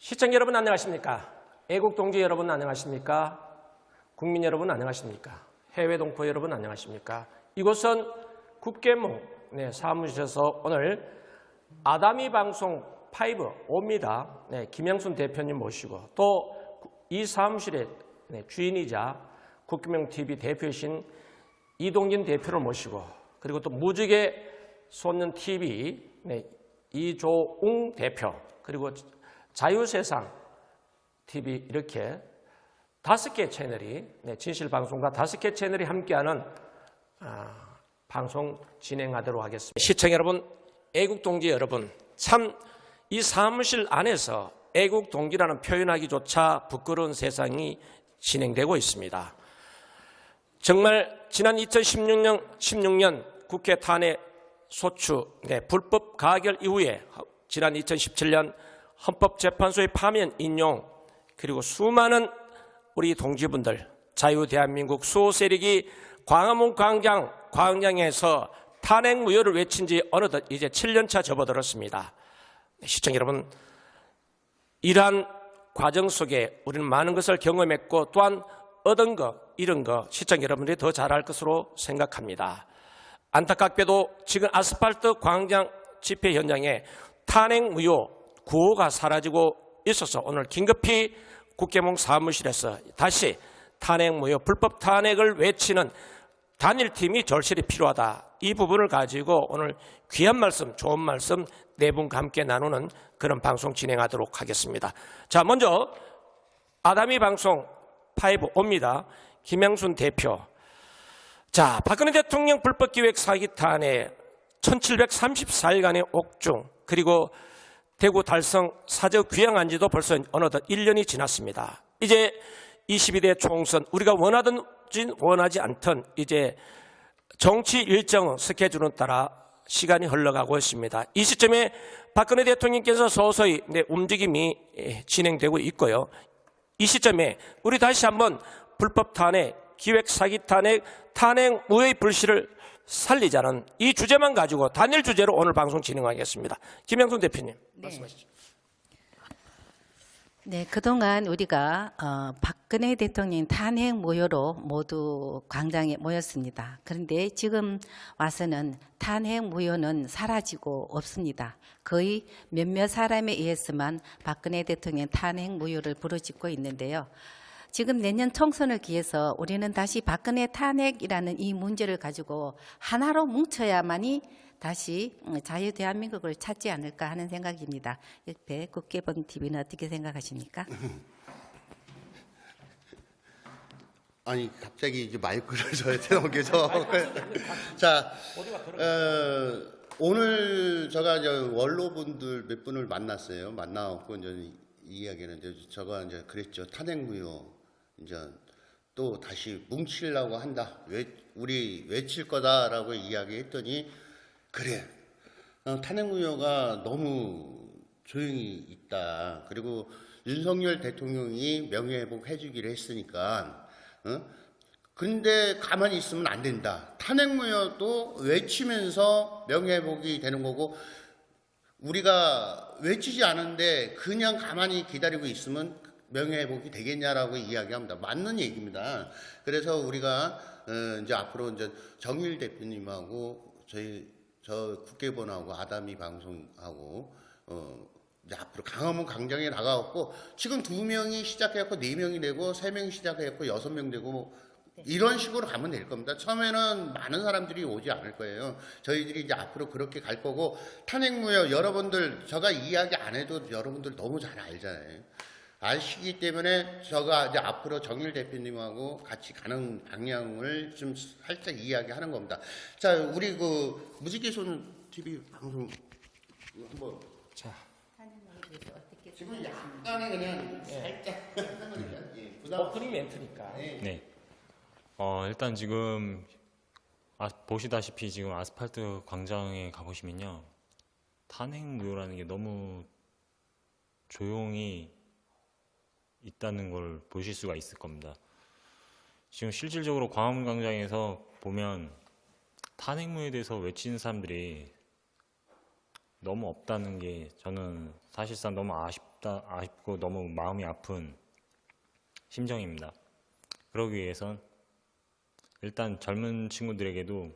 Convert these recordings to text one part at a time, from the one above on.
시청자 여러분 안녕하십니까? 애국 동지 여러분 안녕하십니까? 국민 여러분 안녕하십니까? 해외 동포 여러분 안녕하십니까? 이곳은 국계몽 사무실에서 오늘 아다미 방송 5입니다. 김영순 대표님 모시고 또 이 사무실의 주인이자 국계몽 TV 대표이신 이동진 대표를 모시고 그리고 또 무지개 솟는 TV 이조웅 대표 그리고 자유세상 TV 이렇게 5개 채널이 진실방송과 5개 채널이 함께하는 방송 진행하도록 하겠습니다. 시청자 여러분, 애국동지 여러분, 참 이 사무실 안에서 애국동지라는 표현하기조차 부끄러운 세상이 진행되고 있습니다. 정말 지난 2016년 국회 탄핵 소추 불법 가결 이후에 지난 2017년 헌법재판소의 파면 인용 그리고 수많은 우리 동지분들 자유대한민국 수호 세력이 광화문 광장에서 탄핵 무효를 외친 지 어느덧 이제 7년차 접어들었습니다. 시청자 여러분, 이러한 과정 속에 우리는 많은 것을 경험했고 또한 얻은 것, 잃은 것 시청자 여러분들이 더 잘 알 것으로 생각합니다. 안타깝게도 지금 아스팔트 광장 집회 현장에 탄핵 무효 구호가 사라지고 있어서 오늘 긴급히 국계몽 사무실에서 다시 탄핵 무효 불법 탄핵을 외치는 단일팀이 절실히 필요하다. 이 부분을 가지고 오늘 귀한 말씀, 좋은 말씀 네 분과 함께 나누는 그런 방송 진행하도록 하겠습니다. 자, 먼저 아다미 방송 5입니다. 김영순 대표. 자, 박근혜 대통령 불법기획 사기 탄핵 1734일간의 옥중 그리고 대구 달성 사저 귀향한 지도 벌써 어느덧 1년이 지났습니다. 이제 22대 총선 우리가 원하든지 원하지 않든 이제 정치 일정 스케줄에 따라 시간이 흘러가고 있습니다. 이 시점에 박근혜 대통령께서 서서히 움직임이 진행되고 있고요. 이 시점에 우리 다시 한번 불법 탄핵, 기획 사기 탄핵, 탄핵 무효의 불씨를 살리자는 이 주제만 가지고 단일 주제로 오늘 방송 진행하겠습니다. 김영순 대표님 말씀하시죠. 네, 그동안 우리가 박근혜 대통령 탄핵 무효로 모두 광장에 모였습니다. 그런데 지금 와서는 탄핵 무효는 사라지고 없습니다. 거의 몇몇 사람에 의해서만 박근혜 대통령 탄핵 무효를 부르짖고 있는데요. 지금 내년 총선을 기해서 우리는 다시 박근혜 탄핵이라는 이 문제를 가지고 하나로 뭉쳐야만이 다시 자유대한민국을 찾지 않을까 하는 생각입니다. 옆에 국계봉 TV는 어떻게 생각하십니까? 아니 갑자기 이제 마이크를 저한테 넘겨서 자 오늘 제가 이제 원로분들 몇 분을 만났어요. 만나갖고 이제 이야기는 이제 제가 이제 그랬죠. 탄핵 무효 이제 또 다시 뭉치려고 한다. 우리 외칠 거다라고 이야기했더니 그래 탄핵 무효가 너무 조용히 있다. 그리고 윤석열 대통령이 명예회복 해주기로 했으니까 근데 가만히 있으면 안 된다. 탄핵 무효도 외치면서 명예회복이 되는 거고 우리가 외치지 않은데 그냥 가만히 기다리고 있으면 명예회복이 되겠냐라고 이야기합니다. 맞는 얘기입니다. 그래서 우리가 이제 앞으로 이제 정일 대표님하고 저 국계본하고 아다미 방송하고 이제 앞으로 강화문 광장에 나가갖고 지금 2명이 시작해갖고 4명이 되고 3명이 시작해갖고 6명 되고 이런 식으로 가면 될 겁니다. 처음에는 많은 사람들이 오지 않을 거예요. 저희들이 이제 앞으로 그렇게 갈 거고 탄핵 무효 여러분들 제가 이야기 안 해도 여러분들 너무 잘 알잖아요. 아시기 때문에 제가 이제 앞으로 정일 대표님하고 같이 가는 방향을 좀 살짝 이야기하는 겁니다. 자, 우리 그 무지개손 TV 방송 한번 자, 지금 약간의 그냥 살짝 오프닝 멘트니까. 네. 일단 지금 보시다시피 지금 아스팔트 광장에 가보시면요. 탄핵 무효라는 게 너무 조용히 있다는 걸 보실 수가 있을 겁니다. 지금 실질적으로 광화문 광장에서 보면 탄핵 무효에 대해서 외치는 사람들이 너무 없다는 게 저는 사실상 너무 아쉽고 너무 마음이 아픈 심정입니다. 그러기 위해선 일단 젊은 친구들에게도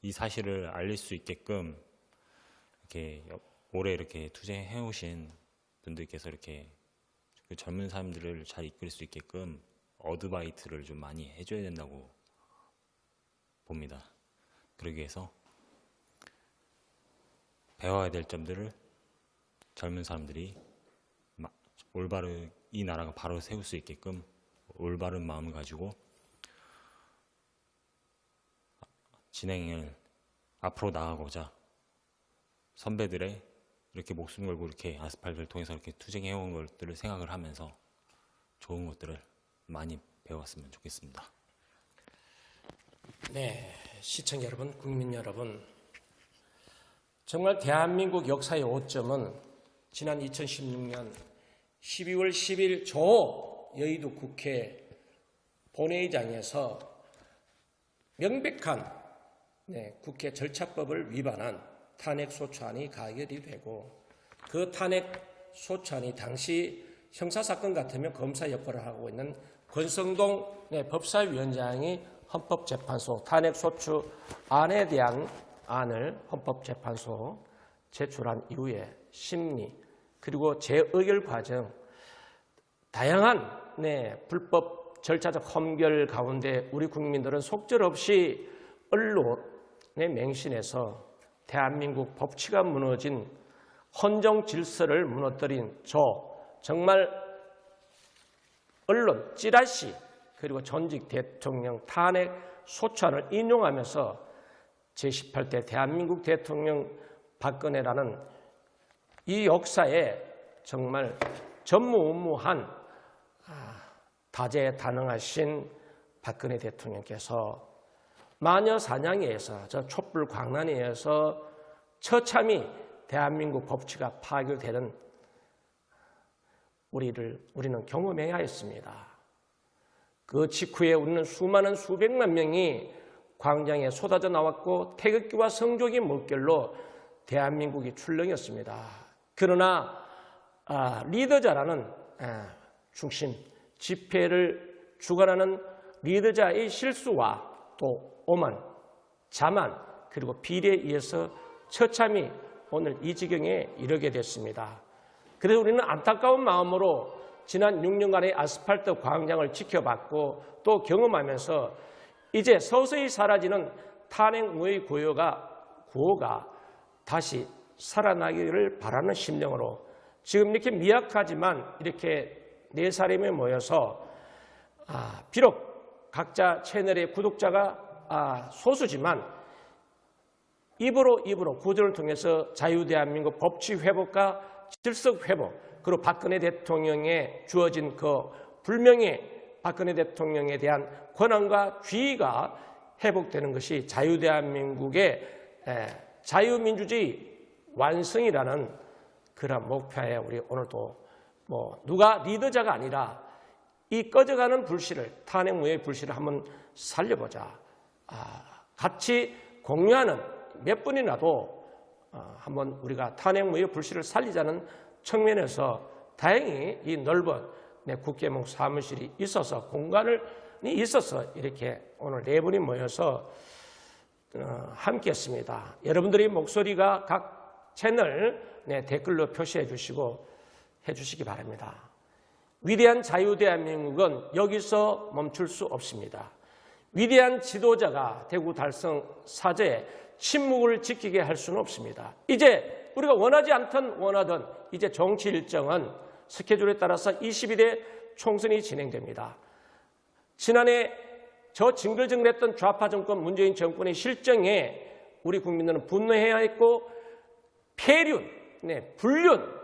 이 사실을 알릴 수 있게끔 이렇게 오래 이렇게 투쟁해 오신 분들께서 이렇게 그 젊은 사람들을 잘 이끌 수 있게끔 어드바이트를 좀 많이 해줘야 된다고 봅니다. 그러기 위해서 배워야 될 점들을 젊은 사람들이 올바른 이 나라가 바로 세울 수 있게끔 올바른 마음을 가지고 진행을 앞으로 나가고자 선배들의 이렇게 목숨 걸고 이렇게 아스팔트를 통해서 이렇게 투쟁해온 것들을 생각을 하면서 좋은 것들을 많이 배웠으면 좋겠습니다. 네, 시청자 여러분, 국민 여러분, 정말 대한민국 역사의 오점은 지난 2016년 12월 10일 조 여의도 국회 본회의장에서 명백한 국회 절차법을 위반한 탄핵소추안이 가결이 되고, 그 탄핵소추안이 당시 형사사건 같으면 검사 역할을 하고 있는 권성동 법사위원장이 헌법재판소 탄핵소추안에 대한 안을 헌법재판소 제출한 이후에 심리 그리고 재의결 과정, 다양한 불법 절차적 험결 가운데 우리 국민들은 속절없이 언론에 맹신해서 대한민국 법치가 무너진 헌정 질서를 무너뜨린 정말 언론 찌라시 그리고 전직 대통령 탄핵 소추안을 인용하면서 제18대 대한민국 대통령 박근혜라는 이 역사에 정말 전무후무한 다재다능하신 박근혜 대통령께서 마녀 사냥에 의해서 저 촛불 광란에 의해서 처참히 대한민국 법치가 파괴되는 우리는 경험해야 했습니다. 그 직후에 우리는 수많은 수백만 명이 광장에 쏟아져 나왔고 태극기와 성조기 물결로 대한민국이 출렁였습니다. 그러나 리더자라는 중심, 집회를 주관하는 리더자의 실수와 또 오만, 자만, 그리고 비리에 의해서 처참히 오늘 이 지경에 이르게 됐습니다. 그래서 우리는 안타까운 마음으로 지난 6년간의 아스팔트 광장을 지켜봤고 또 경험하면서 이제 서서히 사라지는 탄핵무의 구호가 다시 살아나기를 바라는 심령으로 지금 이렇게 미약하지만 이렇게 네 사람이 모여서 비록 각자 채널의 구독자가 소수지만 입으로 구조를 통해서 자유대한민국 법치 회복과 질서 회복, 그리고 박근혜 대통령에 주어진 그 불명예 박근혜 대통령에 대한 권한과 지위가 회복되는 것이 자유대한민국의 자유민주주의 완성이라는 그런 목표에 우리 오늘도 누가 리더자가 아니라 이 꺼져가는 불씨를, 탄핵무의 불씨를 한번 살려보자. 같이 공유하는 몇 분이라도 한번 우리가 탄핵무의 불씨를 살리자는 측면에서 다행히 이 넓은 국회목 사무실이 있어서 공간이 있어서 이렇게 오늘 네 분이 모여서 함께 했습니다. 여러분들의 목소리가 각 채널 댓글로 표시해 주시고 해주시기 바랍니다. 위대한 자유대한민국은 여기서 멈출 수 없습니다. 위대한 지도자가 대구 달성 사저에 침묵을 지키게 할 수는 없습니다. 이제 우리가 원하지 않든 원하든 이제 정치 일정은 스케줄에 따라서 22대 총선이 진행됩니다. 지난해 저 징글징글했던 좌파 정권 문재인 정권의 실정에 우리 국민들은 분노해야 했고 폐륜, 불륜,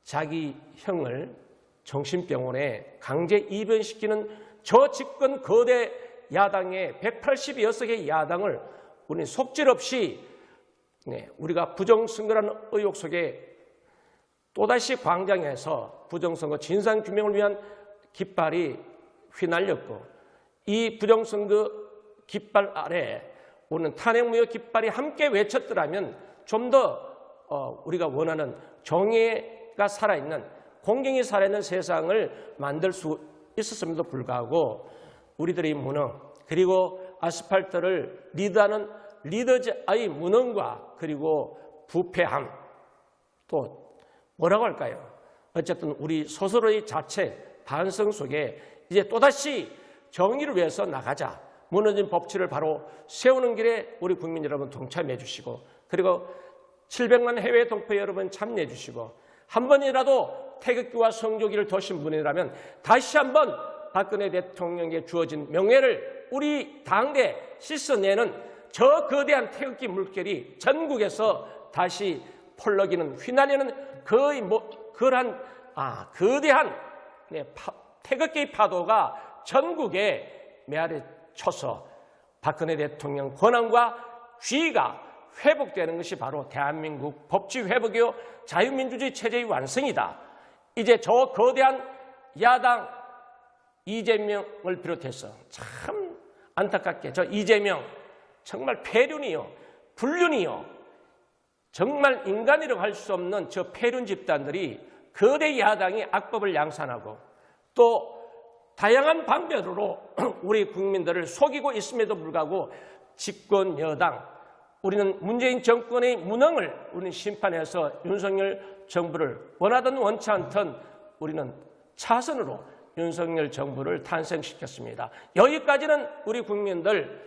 자기 형을 정신병원에 강제 입원시키는 저 집권 거대 야당의 186개의 야당을 우리는 속절없이 우리가 부정선거라는 의혹 속에 또다시 광장에서 부정선거 진상규명을 위한 깃발이 휘날렸고 이 부정선거 깃발 아래 오는 탄핵무효 깃발이 함께 외쳤더라면 좀 더 우리가 원하는 정의가 살아있는, 공경이 살아있는 세상을 만들 수 있었음에도 불구하고 우리들의 무능, 그리고 아스팔트를 리드하는 리더자의 무능과 그리고 부패함, 또 뭐라고 할까요? 어쨌든 우리 스스로의 자체 반성 속에 이제 또다시 정의를 위해서 나가자, 무너진 법치를 바로 세우는 길에 우리 국민 여러분 동참해 주시고, 그리고 700만 해외 동포 여러분 참여해 주시고, 한 번이라도 태극기와 성조기를 드신 분이라면 다시 한번 박근혜 대통령에게 주어진 명예를 우리 당대 씻어내는 저 거대한 태극기 물결이 전국에서 다시 펄럭이는, 휘날리는 그러한 거대한 태극기 파도가 전국에 메아리 쳐서 박근혜 대통령 권한과 지위가 회복되는 것이 바로 대한민국 법치 회복이요 자유민주주의 체제의 완성이다. 이제 저 거대한 야당 이재명을 비롯해서 참 안타깝게 저 이재명 정말 폐륜이요, 불륜이요, 정말 인간이라고 할 수 없는 저 폐륜 집단들이 거대 야당이 악법을 양산하고 또 다양한 방면으로 우리 국민들을 속이고 있음에도 불구하고 집권 여당, 우리는 문재인 정권의 무능을 우리는 심판해서 윤석열 정부를 원하든 원치 않든 우리는 차선으로 윤석열 정부를 탄생시켰습니다. 여기까지는 우리 국민들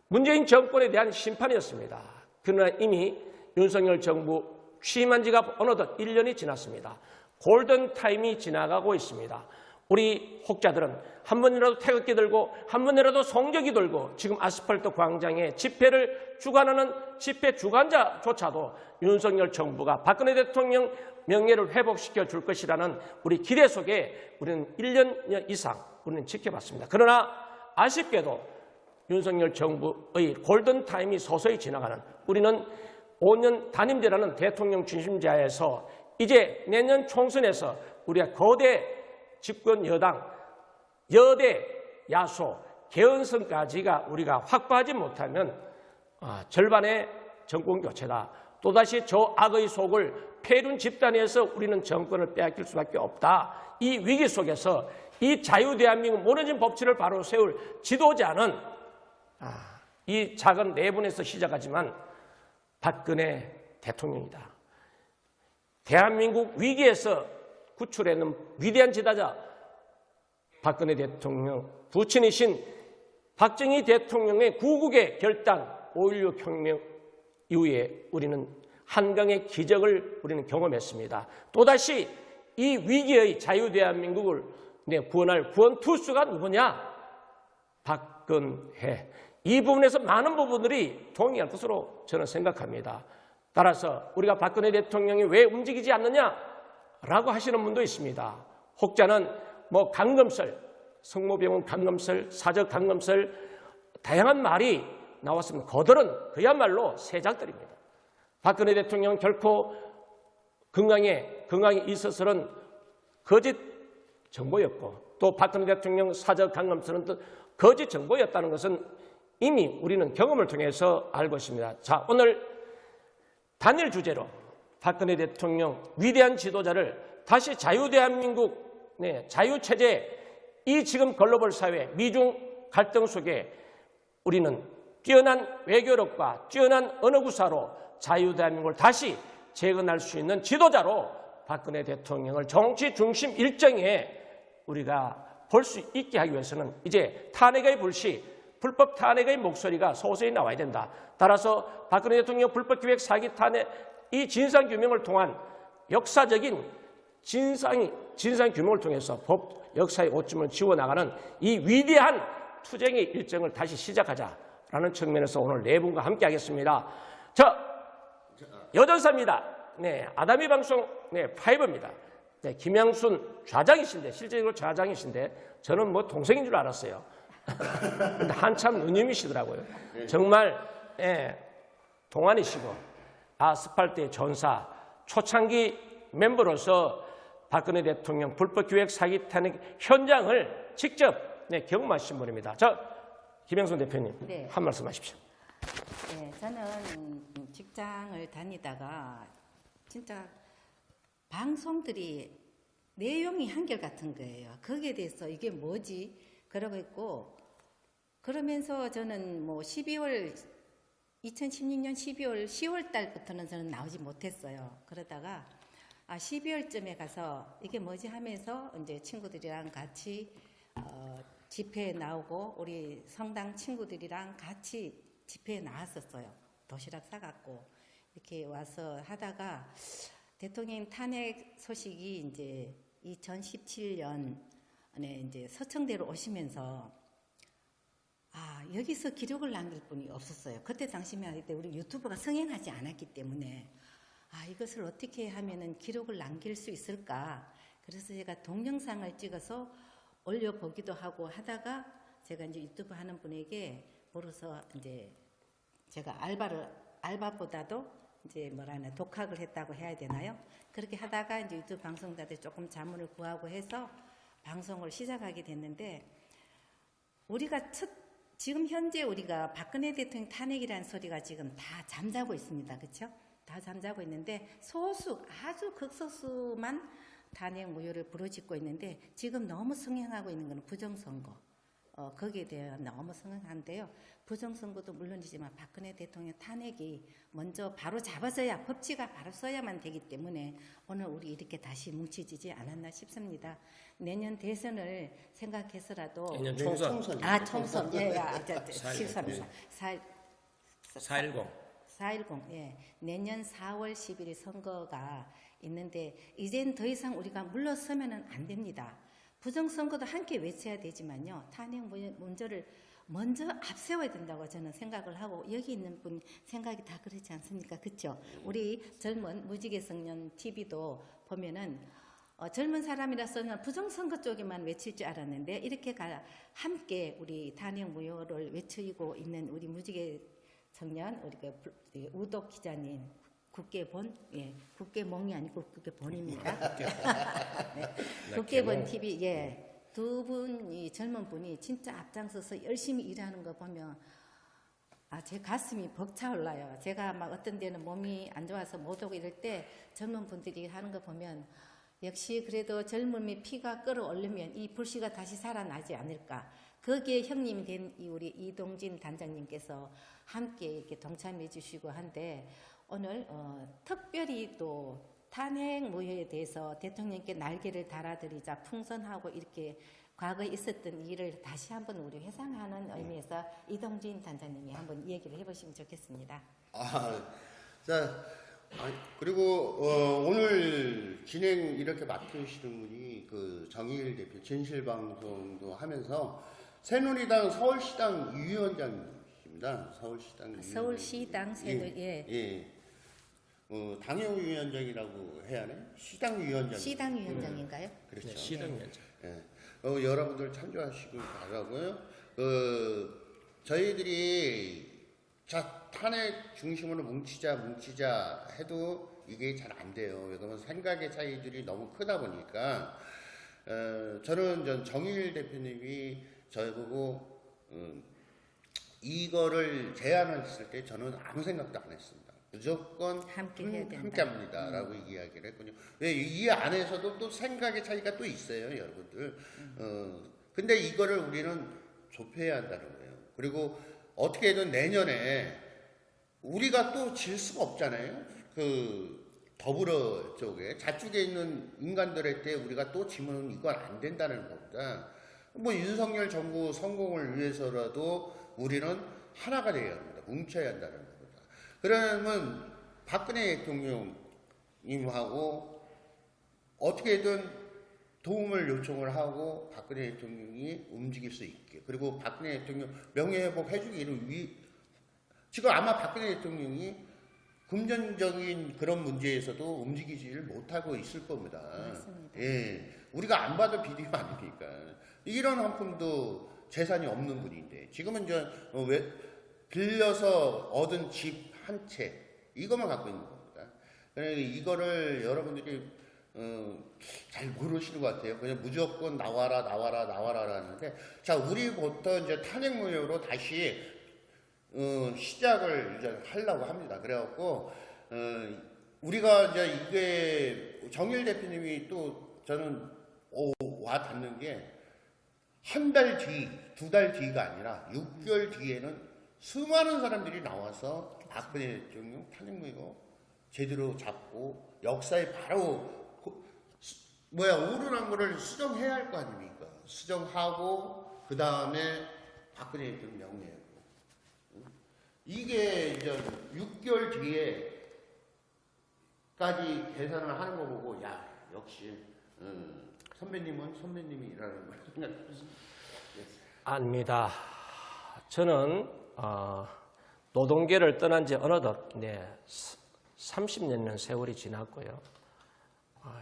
문재인 정권에 대한 심판이었습니다. 그러나 이미 윤석열 정부 취임한 지가 어느덧 1년이 지났습니다. 골든타임이 지나가고 있습니다. 우리 혹자들은 한 번이라도 태극기 들고 한 번이라도 성적이 들고 지금 아스팔트 광장에 집회를 주관하는 집회 주관자조차도 윤석열 정부가 박근혜 대통령 명예를 회복시켜 줄 것이라는 우리 기대 속에 우리는 1년 이상 우리는 지켜봤습니다. 그러나 아쉽게도 윤석열 정부의 골든타임이 서서히 지나가는, 우리는 5년 단임제라는 대통령 중심제에서 이제 내년 총선에서 우리가 거대 집권 여당, 여대, 야소, 개헌선까지가 우리가 확보하지 못하면 절반의 정권 교체다. 또다시 저 악의 속을 폐륜 집단에서 우리는 정권을 빼앗길 수밖에 없다. 이 위기 속에서 이 자유대한민국 무너진 법치를 바로 세울 지도자는 이 작은 네 분에서 시작하지만 박근혜 대통령이다. 대한민국 위기에서 구출해낸 위대한 지도자 박근혜 대통령, 부친이신 박정희 대통령의 구국의 결단 5.16 혁명 이후에 우리는 한강의 기적을 우리는 경험했습니다. 또다시 이 위기의 자유대한민국을 구원할 구원투수가 누구냐? 박근혜. 이 부분에서 많은 부분들이 동의할 것으로 저는 생각합니다. 따라서 우리가 박근혜 대통령이 왜 움직이지 않느냐라고 하시는 분도 있습니다. 혹자는 강검설, 성모병원 강검설, 사적 강검설 다양한 말이 나왔습니다. 그들은 그야말로 세작들입니다. 박근혜 대통령 결코 건강에 있어서는 거짓 정보였고 또 박근혜 대통령 사적 강검설은 또 거짓 정보였다는 것은 이미 우리는 경험을 통해서 알고 있습니다. 자, 오늘 단일 주제로 박근혜 대통령 위대한 지도자를 다시 자유대한민국 자유체제, 이 지금 글로벌 사회 미중 갈등 속에 우리는 뛰어난 외교력과 뛰어난 언어구사로 자유대한민국을 다시 재건할 수 있는 지도자로 박근혜 대통령을 정치 중심 일정에 우리가 볼 수 있게 하기 위해서는 이제 탄핵의 불씨, 불법 탄핵의 목소리가 소소히 나와야 된다. 따라서 박근혜 대통령 불법기획 사기 탄핵 이 진상규명을 통한 역사적인 진상규명을 통해서 법 역사의 오점을 지워나가는 이 위대한 투쟁의 일정을 다시 시작하자라는 측면에서 오늘 네 분과 함께 하겠습니다. 여전사입니다. 아담이 방송 5입니다. 김양순 좌장이신데, 실제로 좌장이신데 저는 동생인 줄 알았어요. 근데 한참 누님이시더라고요. 정말 동안이시고 아스팔트의 전사, 초창기 멤버로서 박근혜 대통령 불법기획 사기 탄핵 현장을 직접 경험하신 분입니다. 김양순 대표님, 네. 한 말씀 하십시오. 네, 저는 직장을 다니다가 진짜 방송들이 내용이 한결같은 거예요. 거기에 대해서 이게 뭐지? 그러고 있고, 그러면서 저는 뭐 2016년 12월, 10월 달부터는 저는 나오지 못했어요. 그러다가 12월쯤에 가서 이게 뭐지 하면서 이제 친구들이랑 같이 집회에 나오고 우리 성당 친구들이랑 같이 집회에 나왔었어요. 도시락 싸갖고 이렇게 와서 하다가 대통령 탄핵 소식이 이제 2017년에 이제 서청대로 오시면서 여기서 기록을 남길 분이 없었어요. 그때 당시면 우리 유튜브가 성행하지 않았기 때문에 이것을 어떻게 하면은 기록을 남길 수 있을까? 그래서 제가 동영상을 찍어서 올려보기도 하고 하다가 제가 이제 유튜브 하는 분에게 물어서 이제 제가 알바보다도 이제 뭐라나 독학을 했다고 해야 되나요? 그렇게 하다가 이제 유튜브 방송자들 조금 자문을 구하고 해서 방송을 시작하게 됐는데 우리가 지금 현재 우리가 박근혜 대통령 탄핵이라는 소리가 지금 다 잠자고 있습니다. 그렇죠? 다 잠자고 있는데 아주 극소수만 탄핵 무효를 부르짖고 있는데 지금 너무 성행하고 있는 것은 부정선거. 거기에 대해 너무 성행한데요. 부정선거도 물론이지만 박근혜 대통령 탄핵이 먼저 바로 잡아져야 법치가 바로 써야만 되기 때문에 오늘 우리 이렇게 다시 뭉치지지 않았나 싶습니다. 내년 대선을 생각해서라도 내년 총선. 총선. 예, 4.10. 예. 내년 4월 10일 선거가 있는데 이젠 더 이상 우리가 물러서면은 안 됩니다. 부정선거도 함께 외쳐야 되지만요. 탄핵 문제를 먼저 앞세워야 된다고 저는 생각을 하고 여기 있는 분 생각이 다 그렇지 않습니까? 그렇죠? 우리 젊은 무지개성년 TV도 보면은 젊은 사람이라서는 부정선거 쪽에만 외칠 줄 알았는데 이렇게 함께 우리 탄핵 무효를 외치고 있는 우리 무지개 청년 우리 우독 기자님 국회본 국회몽이 아니고 국회본입니다. 네, 국회본 TV 두 분이 젊은 분이 진짜 앞장서서 열심히 일하는 거 보면 제 가슴이 벅차올라요. 제가 막 어떤 데는 몸이 안 좋아서 못 오고 이럴 때 젊은 분들이 하는 거 보면 역시 그래도 젊음의 피가 끓어오르면 이 불씨가 다시 살아나지 않을까. 거기에 형님이 된 우리 이동진 단장님께서 함께 이렇게 동참해 주시고 한데 오늘 특별히 또 탄핵 무효에 대해서 대통령께 날개를 달아드리자 풍선하고 이렇게 과거에 있었던 일을 다시 한번 우리 회상하는 의미에서 이동진 단장님이 한번 얘기를 해보시면 좋겠습니다. 그리고 오늘 진행 이렇게 맡으시는 분이 그 정의일 대표 진실방송도 하면서 새누리당 서울시당 위원장이십니다. 서울시당 당협위원장이라고 해야 하나요? 시당위원장. 시당위원장인가요? 그렇죠. 네, 시당위원장. 여러분들 참조하시길 바라고요. 저희들이 탄핵 중심으로 뭉치자 해도 이게 잘 안 돼요. 왜냐면 생각의 차이들이 너무 크다 보니까 저는 정의일 대표님이 저희보고 이거를 제안을 했을 때 저는 아무 생각도 안 했습니다. 무조건 함께 합니다라고 이야기를 했거든요. 왜 이 안에서도 또 생각의 차이가 또 있어요, 여러분들. 근데 이거를 우리는 좁혀야 한다는 거예요. 그리고 어떻게든 내년에 우리가 또 질 수가 없잖아요. 더불어 쪽에 좌측에 있는 인간들한테 우리가 또 지면 이건 안 된다는 겁니다. 윤석열 정부 성공을 위해서라도 우리는 하나가 되어야 합니다. 뭉쳐야 한다는 겁니다. 그러면 박근혜 대통령님하고 어떻게든 도움을 요청을 하고 박근혜 대통령이 움직일 수 있게, 그리고 박근혜 대통령 명예회복 해주기를 지금 아마 박근혜 대통령이 금전적인 그런 문제에서도 움직이지를 못하고 있을 겁니다. 맞습니다. 우리가 안 봐도 비디오 아닙니까? 이런 한 푼도 재산이 없는 분인데 지금은 빌려서 얻은 집 한 채 이것만 갖고 있는 겁니다. 그러니까 이거를 여러분들이 잘 모르시는 것 같아요. 그냥 무조건 나와라 하는데, 자, 우리부터 이제 탄핵 무효로 다시 시작을 이제 하려고 합니다. 그래갖고 우리가 이제 이게 정일 대표님이 또 저는 와 닿는 게 한 달 뒤, 2달 뒤가 아니라 6개월 뒤에는 수많은 사람들이 나와서 박근혜 대통령 탄핵무효 제대로 잡고 역사에 바로 오르난 거를 수정해야 할 거 아닙니까? 수정하고 그 다음에 박근혜 대통령 명예하고 이게 이제 6개월 뒤에까지 계산을 하는 거 보고 야 역시 선배님은 선배님이라는 걸 생각했습니다. 아닙니다. 저는 노동계를 떠난 지 어느덧 30년 세월이 지났고요.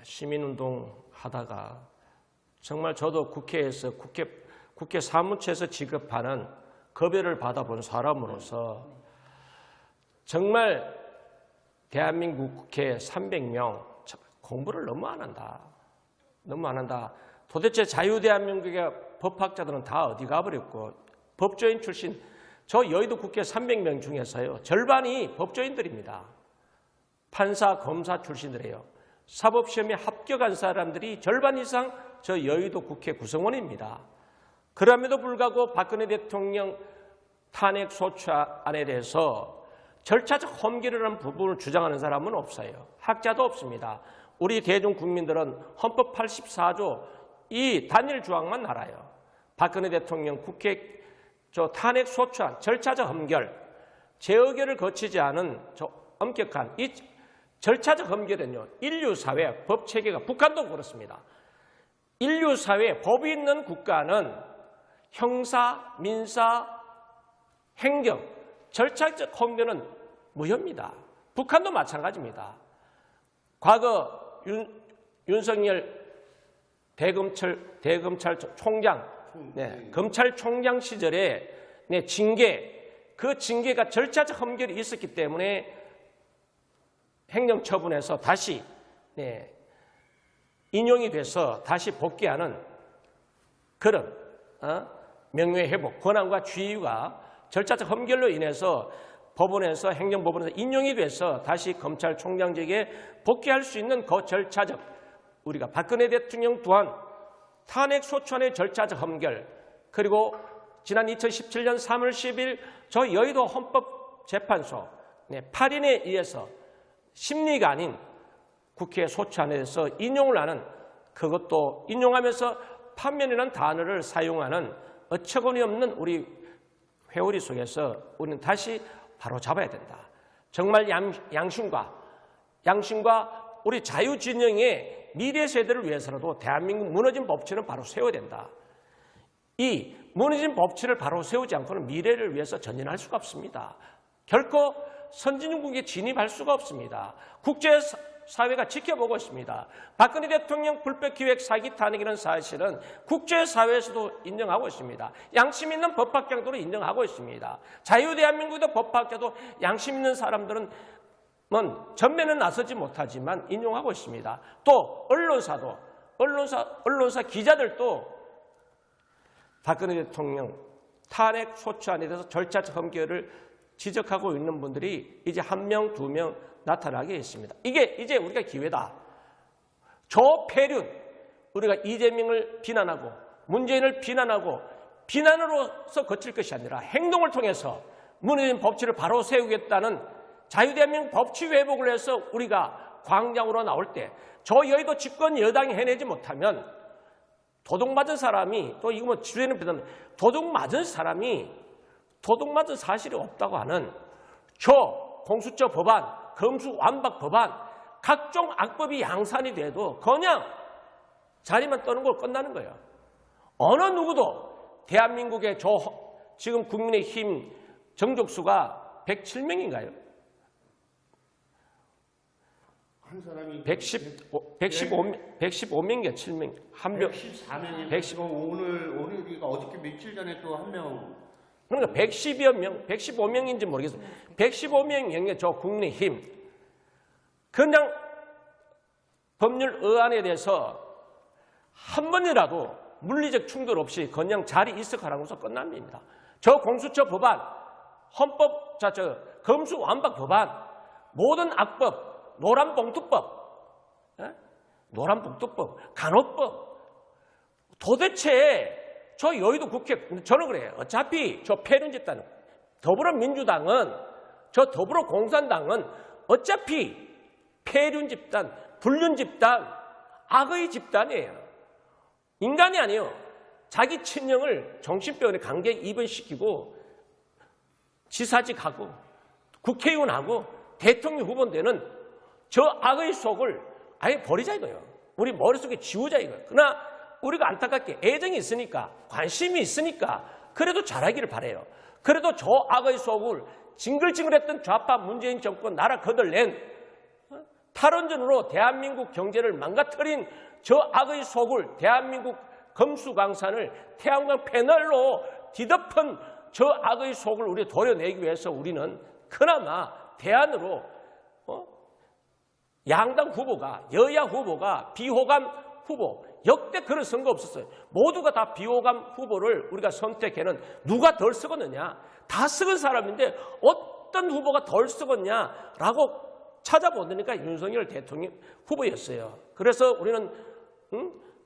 시민운동 하다가 정말 저도 국회에서 국회 사무처에서 지급하는 급여를 받아본 사람으로서 정말 대한민국 국회 300명 공부를 너무 안 한다. 너무 안 한다. 도대체 자유대한민국의 법학자들은 다 어디 가버렸고 법조인 출신 저 여의도 국회 300명 중에서요. 절반이 법조인들입니다. 판사, 검사 출신들이에요. 사법시험에 합격한 사람들이 절반 이상 저 여의도 국회 구성원입니다. 그럼에도 불구하고 박근혜 대통령 탄핵 소추안에 대해서 절차적 험기를 하는 부분을 주장하는 사람은 없어요. 학자도 없습니다. 우리 대중 국민들은 헌법 84조 이 단일 조항만 알아요. 박근혜 대통령 국회 탄핵 소추안 절차적 험결, 재의결을 거치지 않은 엄격한 이 절차적 험결은요. 인류사회 법체계가 북한도 그렇습니다. 인류사회 법이 있는 국가는 형사, 민사, 행정, 절차적 험결은 무효입니다. 북한도 마찬가지입니다. 과거 윤석열 대검찰총장, 검찰총장 시절에 징계, 그 징계가 절차적 험결이 있었기 때문에 행정처분에서 다시 인용이 돼서 다시 복귀하는 그런 명예회복, 권한과 지위가 절차적 험결로 인해서 법원에서 행정법원에서 인용이 돼서 다시 검찰총장직에 복귀할 수 있는 그 절차적 우리가 박근혜 대통령 또한 탄핵 소추안의 절차적 험결 그리고 지난 2017년 3월 10일 저 여의도 헌법재판소 8인에 의해서 심리가 아닌 국회 소추안에 대해서 인용을 하는 그것도 인용하면서 판면이라는 단어를 사용하는 어처구니 없는 우리 회오리 속에서 우리는 다시 바로 잡아야 된다. 정말 양심과 우리 자유진영의 미래 세대를 위해서라도 대한민국 무너진 법치는 바로 세워야 된다. 이 무너진 법치를 바로 세우지 않고는 미래를 위해서 전진할 수가 없습니다. 결코 선진국에 진입할 수가 없습니다. 국제사회가 지켜보고 있습니다. 박근혜 대통령 불법기획 사기 탄핵이라는 사실은 국제사회에서도 인정하고 있습니다. 양심 있는 법학자도 인정하고 있습니다. 자유대한민국의 법학자도 양심 있는 사람들은 전면은 나서지 못하지만 인용하고 있습니다. 또 언론사 기자들도 박근혜 대통령 탄핵 소추안에 대해서 절차적 험결을 지적하고 있는 분들이 이제 1명, 2명 나타나게 있습니다. 이게 이제 우리가 기회다. 조폐륜, 우리가 이재명을 비난하고 문재인을 비난하고 비난으로서 거칠 것이 아니라 행동을 통해서 무너진 법치를 바로 세우겠다는 자유대한민국 법치 회복을 해서 우리가 광장으로 나올 때 저 여의도 집권 여당이 해내지 못하면 도둑맞은 사람이 또 이거 주제는 비단 도둑맞은 사람이 도둑맞은 사실이 없다고 하는 공수처 법안, 검수완박 법안, 각종 악법이 양산이 돼도 그냥 자리만 떠는 걸 끝나는 거예요. 어느 누구도 대한민국의 지금 국민의힘 정족수가 107명인가요? 한 사람이 115명이야, 7명. 한 명. 114명이고 오늘이가 어저께 며칠 전에 또 한 명. 그러니까 110여 명, 115명인지 모르겠어요. 115명의 저 국민의힘. 그냥 법률 의안에 대해서 한 번이라도 물리적 충돌 없이 그냥 자리 있어 가라고서 끝납니다. 저 공수처 법안 헌법, 검수완박 법안, 모든 악법, 노란봉투법, 노란봉투법, 간호법. 도대체 저 여의도 국회, 저는 그래요. 어차피 저 폐륜 집단, 더불어민주당은, 저 더불어공산당은 어차피 폐륜 집단, 불륜 집단, 악의 집단이에요. 인간이 아니에요. 자기 친형을 정신병원에 강제 입원시키고 지사직하고 국회의원하고 대통령 후보되는 저 악의 속을 아예 버리자 이거예요. 우리 머릿속에 지우자 이거예요. 그러나 우리가 안타깝게 애정이 있으니까, 관심이 있으니까 그래도 잘하기를 바라요. 그래도 저 악의 속을 징글징글했던 좌파 문재인 정권 나라 거들낸 탈원전으로 대한민국 경제를 망가뜨린 저 악의 속을, 대한민국 금수강산을 태양광 패널로 뒤덮은 저 악의 속을 우리 도려내기 위해서 우리는 그나마 대안으로 양당 후보가, 여야 후보가 비호감 후보, 역대 그런 선거 없었어요. 모두가 다 비호감 후보를 우리가 선택해는 누가 덜 썩었느냐, 다 썩은 사람인데 어떤 후보가 덜 썩었냐라고 찾아보니까 윤석열 대통령 후보였어요. 그래서 우리는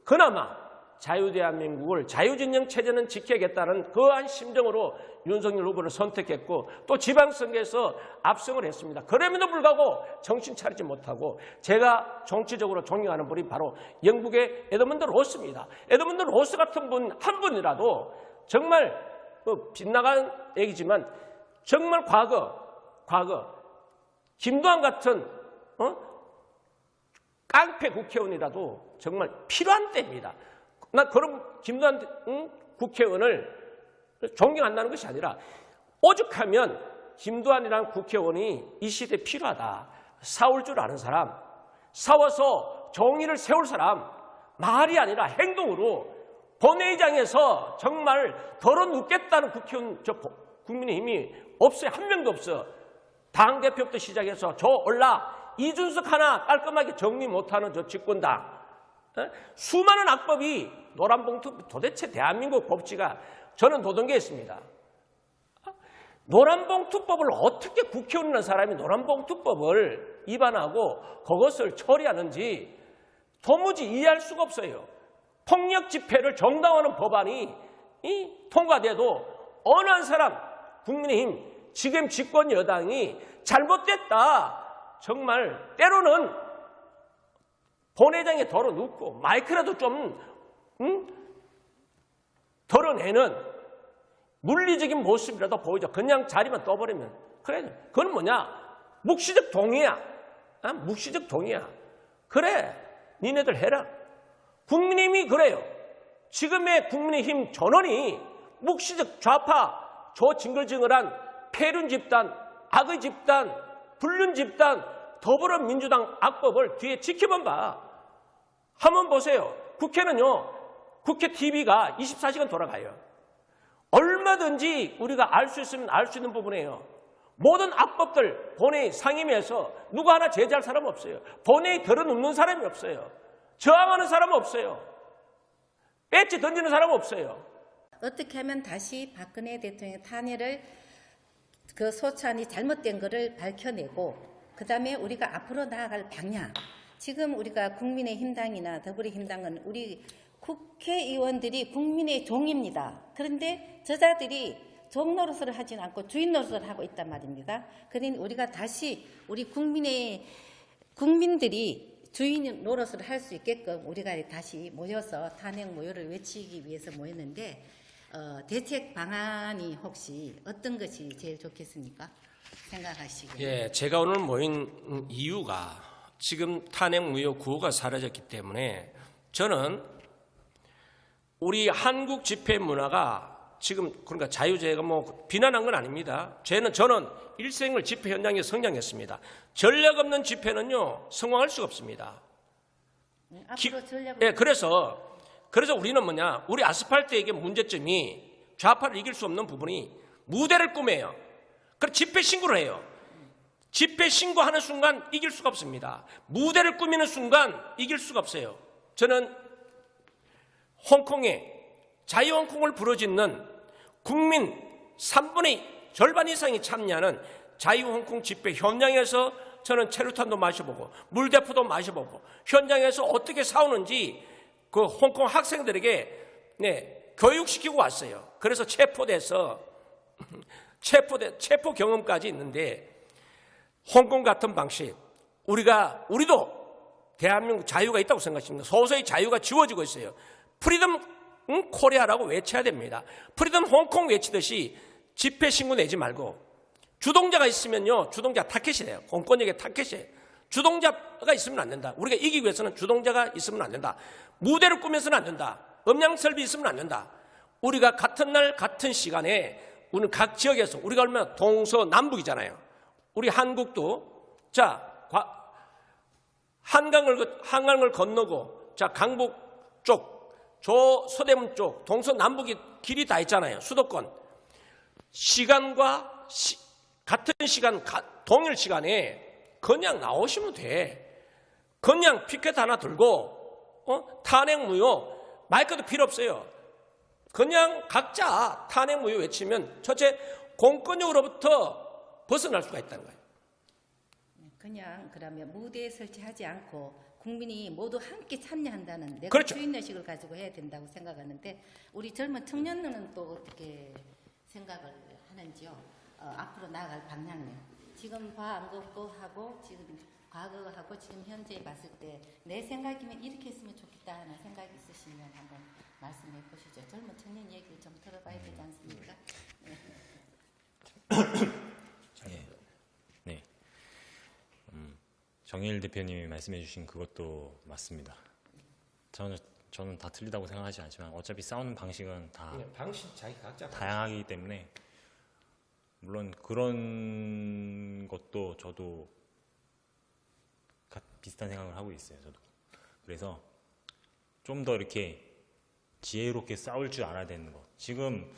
그나마 자유대한민국을, 자유진영 체제는 지켜야겠다는 그러한 심정으로 윤석열 후보를 선택했고 또 지방선거에서 압승을 했습니다. 그럼에도 불구하고 정신 차리지 못하고 제가 정치적으로 존경하는 분이 바로 영국의 에드먼드 로스입니다. 에드먼드 로스 같은 분 한 분이라도 정말 빗나간 얘기지만 정말 과거 김두한 같은 깡패 국회의원이라도 정말 필요한 때입니다. 나 그런 김두한 국회의원을 존경한다는 것이 아니라 오죽하면 김두한이라는 국회의원이 이 시대에 필요하다. 싸울 줄 아는 사람, 싸워서 정의를 세울 사람, 말이 아니라 행동으로 본회의장에서 정말 덜어눕겠다는 국회의원, 저 국민의힘이 없어요. 한 명도 없어. 당대표부터 시작해서 저 올라 이준석 하나 깔끔하게 정리 못하는 저 집권당, 수많은 악법이 노란봉투, 도대체 대한민국 법치가 저는 도덕에 있습니다. 노란봉투법을 어떻게 국회의원이라는 사람이 노란봉투법을 위반하고 그것을 처리하는지 도무지 이해할 수가 없어요. 폭력 집회를 정당화하는 법안이 통과돼도 어느 한 사람, 국민의힘 지금 집권 여당이 잘못됐다, 정말 때로는 본회의장에 덜어놓고 마이크라도 좀 덜어내는 물리적인 모습이라도 보이죠. 그냥 자리만 떠버리면. 그래, 그건 뭐냐? 묵시적 동의야. 묵시적 동의야. 그래, 니네들 해라. 국민의힘이 그래요. 지금의 국민의힘 전원이 묵시적 좌파, 저 징글징글한 폐륜 집단, 악의 집단, 불륜 집단, 더불어민주당 악법을 뒤에 지켜본 바. 한번 보세요. 국회는요, 국회 TV가 24시간 돌아가요. 얼마든지 우리가 알 수 있으면 알 수 있는 부분이에요. 모든 악법들 본회의 상임위에서 누구 하나 제재할 사람 없어요. 본회의 덜어눕는 사람이 없어요. 저항하는 사람은 없어요. 배지 던지는 사람은 없어요. 어떻게 하면 다시 박근혜 대통령 탄핵을 그 소찬이 잘못된 것을 밝혀내고 그다음에 우리가 앞으로 나아갈 방향. 지금 우리가 국민의힘당이나 더불어힘당은 우리 국회의원들이 국민의 종입니다. 그런데 저자들이 종 노릇을 하지 않고 주인 노릇을 하고 있단 말입니다. 그러니 우리가 다시 우리 국민들이 주인 노릇을 할 수 있게끔 우리가 다시 모여서 탄핵 모여를 외치기 위해서 모였는데 대책 방안이 혹시 어떤 것이 제일 좋겠습니까? 생각하시기에. 예, 제가 오늘 모인 이유가 지금 탄핵 무효 구호가 사라졌기 때문에 저는 우리 한국 집회 문화가 지금 그러니까 자유제가 뭐 비난한 건 아닙니다. 저는 일생을 집회 현장에 성장했습니다. 전략 없는 집회는요 성공할 수가 없습니다. 앞으로 전략을 예, 그래서 우리는 뭐냐, 우리 아스팔트에게 문제점이 좌파를 이길 수 없는 부분이 무대를 꾸며요. 그래서 집회 신고를 해요. 집회 신고하는 순간 이길 수가 없습니다. 무대를 꾸미는 순간 이길 수가 없어요. 저는 홍콩에 자유홍콩을 부르짖는 국민 3분의 절반 이상이 참여하는 자유 홍콩 집회 현장에서 저는 체류탄도 마셔보고 물대포도 마셔보고 현장에서 어떻게 싸우는지 그 홍콩 학생들에게 교육시키고 왔어요. 그래서 체포돼서 체포 경험까지 있는데 홍콩 같은 방식 우리도 대한민국 자유가 있다고 생각합니다. 서서히 자유가 지워지고 있어요. 프리덤 코리아라고 외쳐야 됩니다. 프리덤 홍콩 외치듯이 집회 신고 내지 말고 주동자가 있으면요. 주동자 타켓이 돼요. 공권력의 타켓이에요. 주동자가 있으면 안 된다. 우리가 이기기 위해서는 주동자가 있으면 안 된다. 무대를 꾸며서는 안 된다. 음향 설비 있으면 안 된다. 우리가 같은 날 같은 시간에 우리는 각 지역에서 우리가 얼마나 동서남북이잖아요. 우리 한국도 한강을 건너고 강북 쪽, 서대문 쪽, 동서남북이 길이 다 있잖아요. 수도권. 시간과 같은 시간, 동일 시간에 그냥 나오시면 돼. 그냥 피켓 하나 들고 탄핵 무효 마이크도 필요 없어요. 그냥 각자 탄핵 무효 외치면 첫째 공권력으로부터 벗어날 수가 있다는 거예요. 그냥 그러면 무대에 설치하지 않고 국민이 모두 함께 참여한다는 내가 그렇죠. 주인의식을 가지고 해야 된다고 생각하는데 우리 젊은 청년들은 또 어떻게 생각을 하는지요? 앞으로 나아갈 방향을 지금 과안국고 하고 지금 과거하고 지금 현재 봤을 때 내 생각이면 이렇게 했으면 좋겠다 하는 생각이 있으시면 한번 말씀해 보시죠. 젊은 청년 얘기를 좀 들어봐야 되지 않습니까? 네. 정일 대표님이 말씀해 주신 그것도 맞습니다. 저는 다 틀리다고 생각하지 않지만 어차피 싸우는 방식은 다 방식 자기 각자 다양하기 때문에 물론 그런 것도 저도 비슷한 생각을 하고 있어요. 저도. 그래서 좀 더 이렇게 지혜롭게 싸울 줄 알아야 되는 거. 지금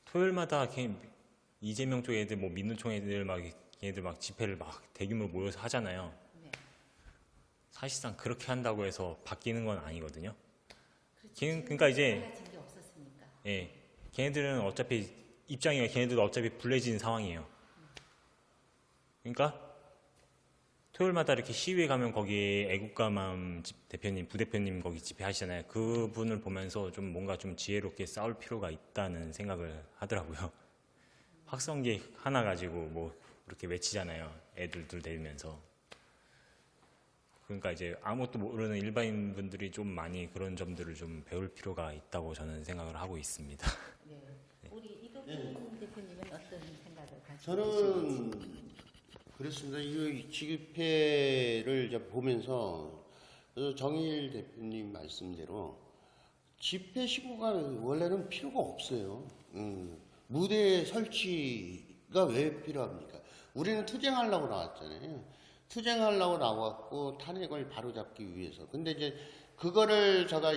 토요일마다 이재명 쪽 애들, 민노총 애들 걔네들 막 집회를 막 대규모로 모여서 하잖아요. 네. 사실상 그렇게 한다고 해서 바뀌는 건 아니거든요. 그러니까 이제 달라진 게 없었으니까. 예, 걔네들은 어차피 걔네들도 어차피 불리해진 상황이에요. 그러니까 토요일마다 이렇게 시위에 가면 거기 애국가맘 대표님, 부대표님 거기 집회하시잖아요. 그분을 보면서 좀 뭔가 좀 지혜롭게 싸울 필요가 있다는 생각을 하더라고요. 확성기 하나 가지고 이렇게 외치잖아요. 애들들 데리면서. 그러니까 이제 아무것도 모르는 일반인 분들이 좀 많이 그런 점들을 좀 배울 필요가 있다고 저는 생각을 하고 있습니다. 네. 우리 이덕훈 대표님은 어떤 생각을 가지고 저는 계시는지? 그렇습니다. 이 집회를 이제 보면서 정일 대표님 말씀대로 집회 신고가 원래는 필요가 없어요. 무대 설치가 왜 필요합니까? 우리는 투쟁하려고 나왔잖아요. 투쟁하려고 나왔고 탄핵을 바로잡기 위해서. 근데 이제 그거를 제가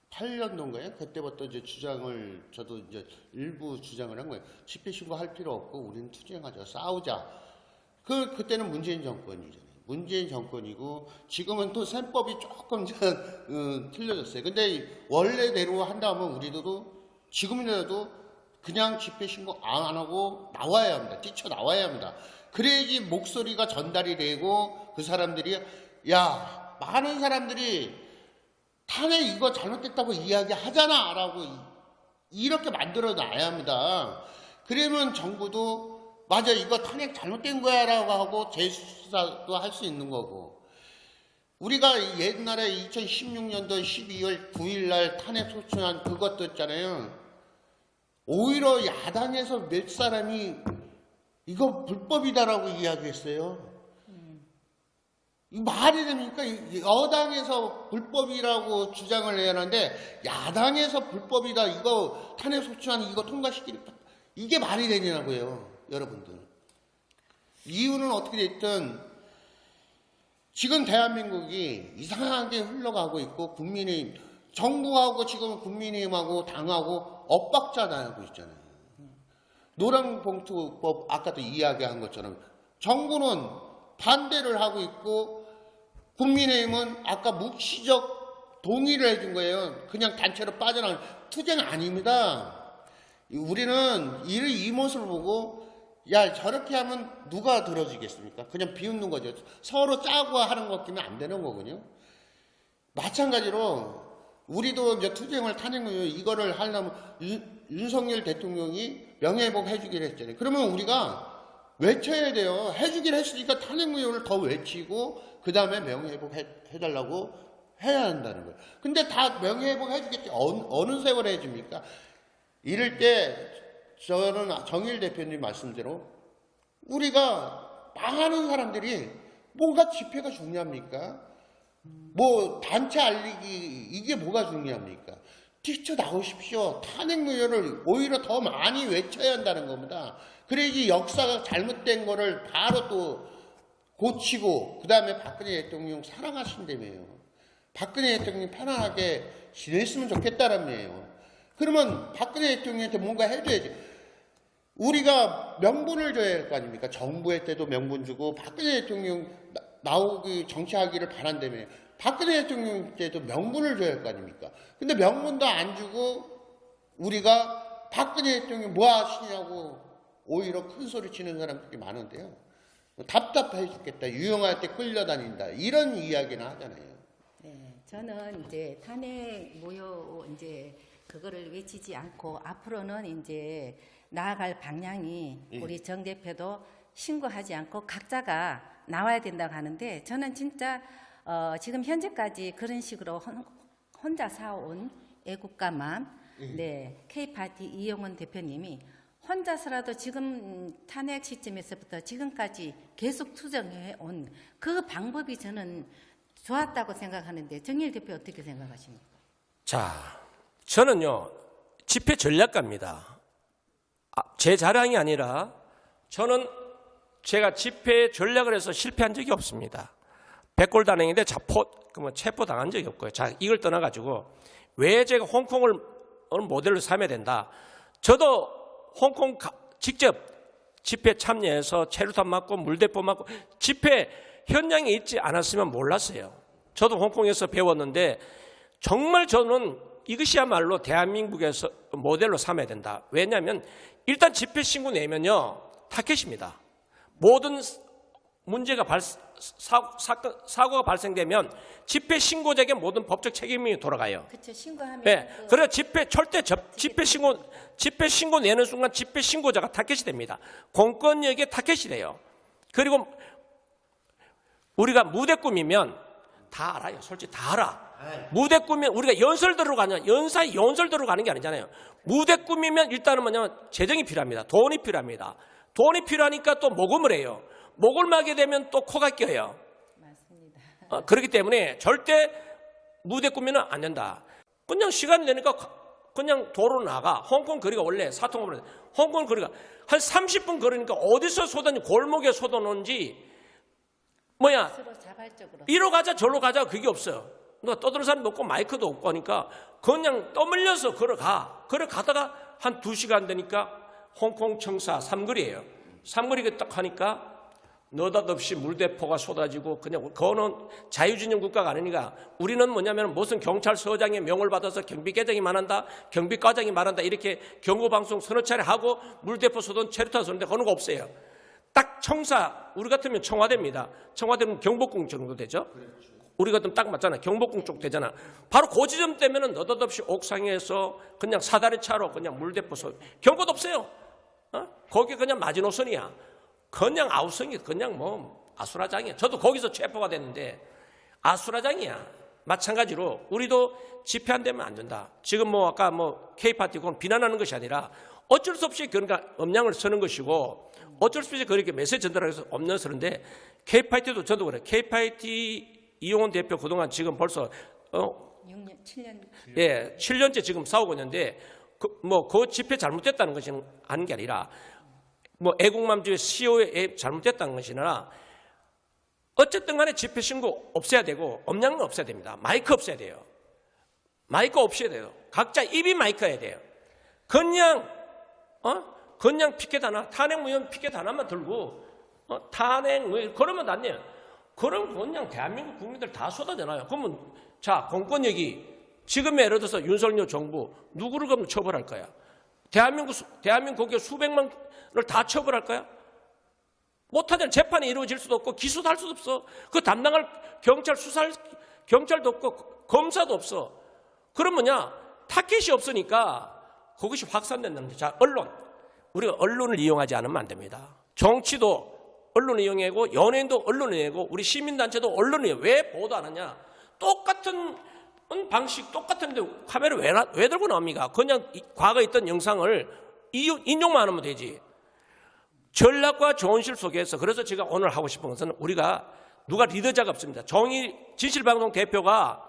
2018년도인가요? 그때부터 이제 저도 이제 일부 주장을 한 거예요. 집회 신고할 필요 없고 우리는 투쟁하자, 싸우자. 그때는 문재인 정권이잖아요. 문재인 정권이고 지금은 또 셈법이 조금 틀려졌어요. 근데 원래대로 한다면 우리도 지금이라도 그냥 집회 신고 안 하고 나와야 합니다. 뛰쳐나와야 합니다. 그래야지 목소리가 전달이 되고 그 사람들이 많은 사람들이 탄핵 이거 잘못됐다고 이야기하잖아 라고 이렇게 만들어놔야 합니다. 그러면 정부도 맞아 이거 탄핵 잘못된 거야 라고 하고 재수사도 할 수 있는 거고 우리가 옛날에 2016년도 12월 9일 날 탄핵 소추안 그것도 있잖아요. 오히려 야당에서 몇 사람이 이거 불법이다라고 이야기했어요. 이 말이 됩니까? 여당에서 불법이라고 주장을 해야 하는데 야당에서 불법이다. 이거 탄핵 소추안 이거 통과시키겠다. 이게 말이 되냐고요, 여러분들. 이유는 어떻게 됐든 지금 대한민국이 이상하게 흘러가고 있고 정부하고 지금 국민의힘하고 당하고 엇박자 나고 있잖아요. 노란봉투법 아까도 이야기한 것처럼 정부는 반대를 하고 있고 국민의힘은 아까 묵시적 동의를 해준 거예요. 그냥 단체로 빠져나가는 투쟁 아닙니다. 우리는 이 모습을 보고 야 저렇게 하면 누가 들어주겠습니까? 그냥 비웃는 거죠. 서로 짜고 하는 것 같으면 안 되는 거거든요. 마찬가지로 우리도 이제 투쟁을 탄핵무효 이거를 하려면 윤석열 대통령이 명예회복 해주기로 했잖아요. 그러면 우리가 외쳐야 돼요. 해주기로 했으니까 탄핵무효를 더 외치고 그 다음에 명예회복 해달라고 해야 한다는 거예요. 근데 다 명예회복 해주겠지. 어느 세월에 해줍니까? 이럴 때 저는 정일 대표님 말씀대로 우리가 망하는 사람들이 뭐가 집회가 중요합니까? 뭐 단체 알리기 이게 뭐가 중요합니까? 뛰쳐나오십시오. 탄핵무효를 오히려 더 많이 외쳐야 한다는 겁니다. 그래야지 역사가 잘못된 거를 바로 또 고치고 그 다음에 박근혜 대통령 사랑하신다며요. 박근혜 대통령 편안하게 지냈으면 좋겠다라며요. 그러면 박근혜 대통령한테 뭔가 해줘야지. 우리가 명분을 줘야 할 거 아닙니까? 정부의 때도 명분 주고 박근혜 대통령 나오기 정치하기를 바란다며. 박근혜 대통령 때도 명분을 줘야 할 거 아닙니까? 근데 명분도 안 주고 우리가 박근혜 대통령 뭐 하시냐고 오히려 큰 소리 치는 사람들이 많은데요. 답답해 죽겠다. 유영할 때 끌려다닌다. 이런 이야기나 하잖아요. 네, 저는 이제 탄핵 무효 이제 그거를 외치지 않고 앞으로는 이제 나아갈 방향이 우리 정 대표도 신고하지 않고 각자가 나와야 된다고 하는데 저는 진짜 지금 현재까지 그런 식으로 혼자 사온 애국가만 네, K파티 이용훈 대표님이 혼자서라도 지금 탄핵 시점에서부터 지금까지 계속 투쟁해 온 그 방법이 저는 좋았다고 생각하는데 정일 대표 어떻게 생각하십니까? 자, 저는요 집회 전략가입니다. 제 자랑이 아니라 저는 제가 집회 전략을 해서 실패한 적이 없습니다. 백골단행인데 체포당한 적이 없고요. 자, 이걸 떠나가지고 왜 제가 홍콩을 모델로 삼아야 된다. 저도 홍콩 직접 집회 참여해서 체류탄 맞고 물대포 맞고 집회 현장에 있지 않았으면 몰랐어요. 저도 홍콩에서 배웠는데 정말 저는 이것이야말로 대한민국에서 모델로 삼아야 된다. 왜냐하면 일단 집회 신고 내면요 타켓입니다. 모든 문제가 사고가 발생되면 집회 신고자에게 모든 법적 책임이 돌아가요. 그렇죠. 신고하면. 네. 그래서 집회 신고 내는 순간 집회 신고자가 타켓이 됩니다. 공권력의 타켓이 돼요. 그리고 우리가 무대 꾸미면 다 알아요. 솔직히 다 알아. 무대 꾸미면 우리가 연설대로 가냐, 연설대로 가는 게 아니잖아요. 무대 꾸미면 일단은 뭐냐면 재정이 필요합니다. 돈이 필요합니다. 돈이 필요하니까 또 모금을 해요. 목을 마게 되면 또 코가 껴요. 맞습니다. 그렇기 때문에 절대 무대 꾸미면 안 된다. 그냥 시간 내니까 그냥 도로 나가. 홍콩 거리가 원래 사통으로 홍콩 거리가 한 30분 걸으니까 어디서 쏟았는지 골목에 쏟아놓은지 스스로 자발적으로. 이로 가자 저로 가자 그게 없어요. 누가 떠드는 사람도 없고 마이크도 없고 하니까 그냥 떠밀려서 걸어가다가 한 2시간 되니까 홍콩 청사 삼거리예요. 삼거리에 딱 하니까 느닷없이 물대포가 쏟아지고 그냥 그거는 자유진영 국가가 아니니까 우리는 뭐냐면 무슨 경찰서장의 명을 받아서 경비과장이 말한다, 경비과장이 말한다 이렇게 경고방송 서너 차례 하고 물대포 쏟은 체류탄 쏘는데 그런 거 없어요. 딱 청사, 우리 같으면 청와대입니다. 청와대는 경복궁 정도 되죠. 우리 같으면 딱 맞잖아. 경복궁 쪽 되잖아. 바로 그 지점 때문에 느닷없이 옥상에서 그냥 사다리 차로 그냥 물대포 쏘. 경고도 없어요. 거기 그냥 마지노선이야. 그냥 아우성이 그냥 뭐 아수라장이야. 저도 거기서 체포가 됐는데 아수라장이야. 마찬가지로 우리도 집회 안 되면 안 된다. 지금 뭐 아까 뭐 K파티 그건 비난하는 것이 아니라 어쩔 수 없이 그러니까 음량을 쓰는 것이고 어쩔 수 없이 그렇게 메시지 전달하기 위해서 없는 쓰는데 K파티도 저도 그래. K파티 이용훈 대표 그동안 지금 벌써 6년, 7년. 예, 7년째 지금 싸우고 있는데 그 집회 잘못됐다는 것이 아닌 게 아니라 뭐 애국맘주의 CO에 잘못됐다는 것이 아니라 어쨌든 간에 집회 신고 없애야 되고 음량은 없애야 됩니다. 마이크 없애야 돼요. 마이크 없애야 돼요. 각자 입이 마이크여야 돼요. 그냥 피켓 하나, 탄핵 무효 피켓 하나만 들고 탄핵 무효 그러면 안 돼요. 그럼 그냥 대한민국 국민들 다 쏟아내놔요. 그러면 자 공권력이 지금 예를 들어서 윤석열 정부 누구를 그럼 처벌할 거야? 대한민국의 수백만을 다 처벌할까요? 못하잖아요. 재판이 이루어질 수도 없고 기소도 할 수도 없어. 그 담당할 경찰도 없고 검사도 없어. 그럼 뭐냐? 타켓이 없으니까 그것이 확산된다는. 자, 우리가 언론을 이용하지 않으면 안 됩니다. 정치도 언론을 이용하고 연예인도 언론을 이용하고 우리 시민단체도 언론을 이용해. 왜 보도 안 하냐? 똑같은 방식, 똑같은데 카메라 왜 들고 나옵니까? 그냥 과거에 있던 영상을 인용만 하면 되지. 전략과 조언실 속에서, 그래서 제가 오늘 하고 싶은 것은 우리가 누가 리더자가 없습니다. 진실방송 대표가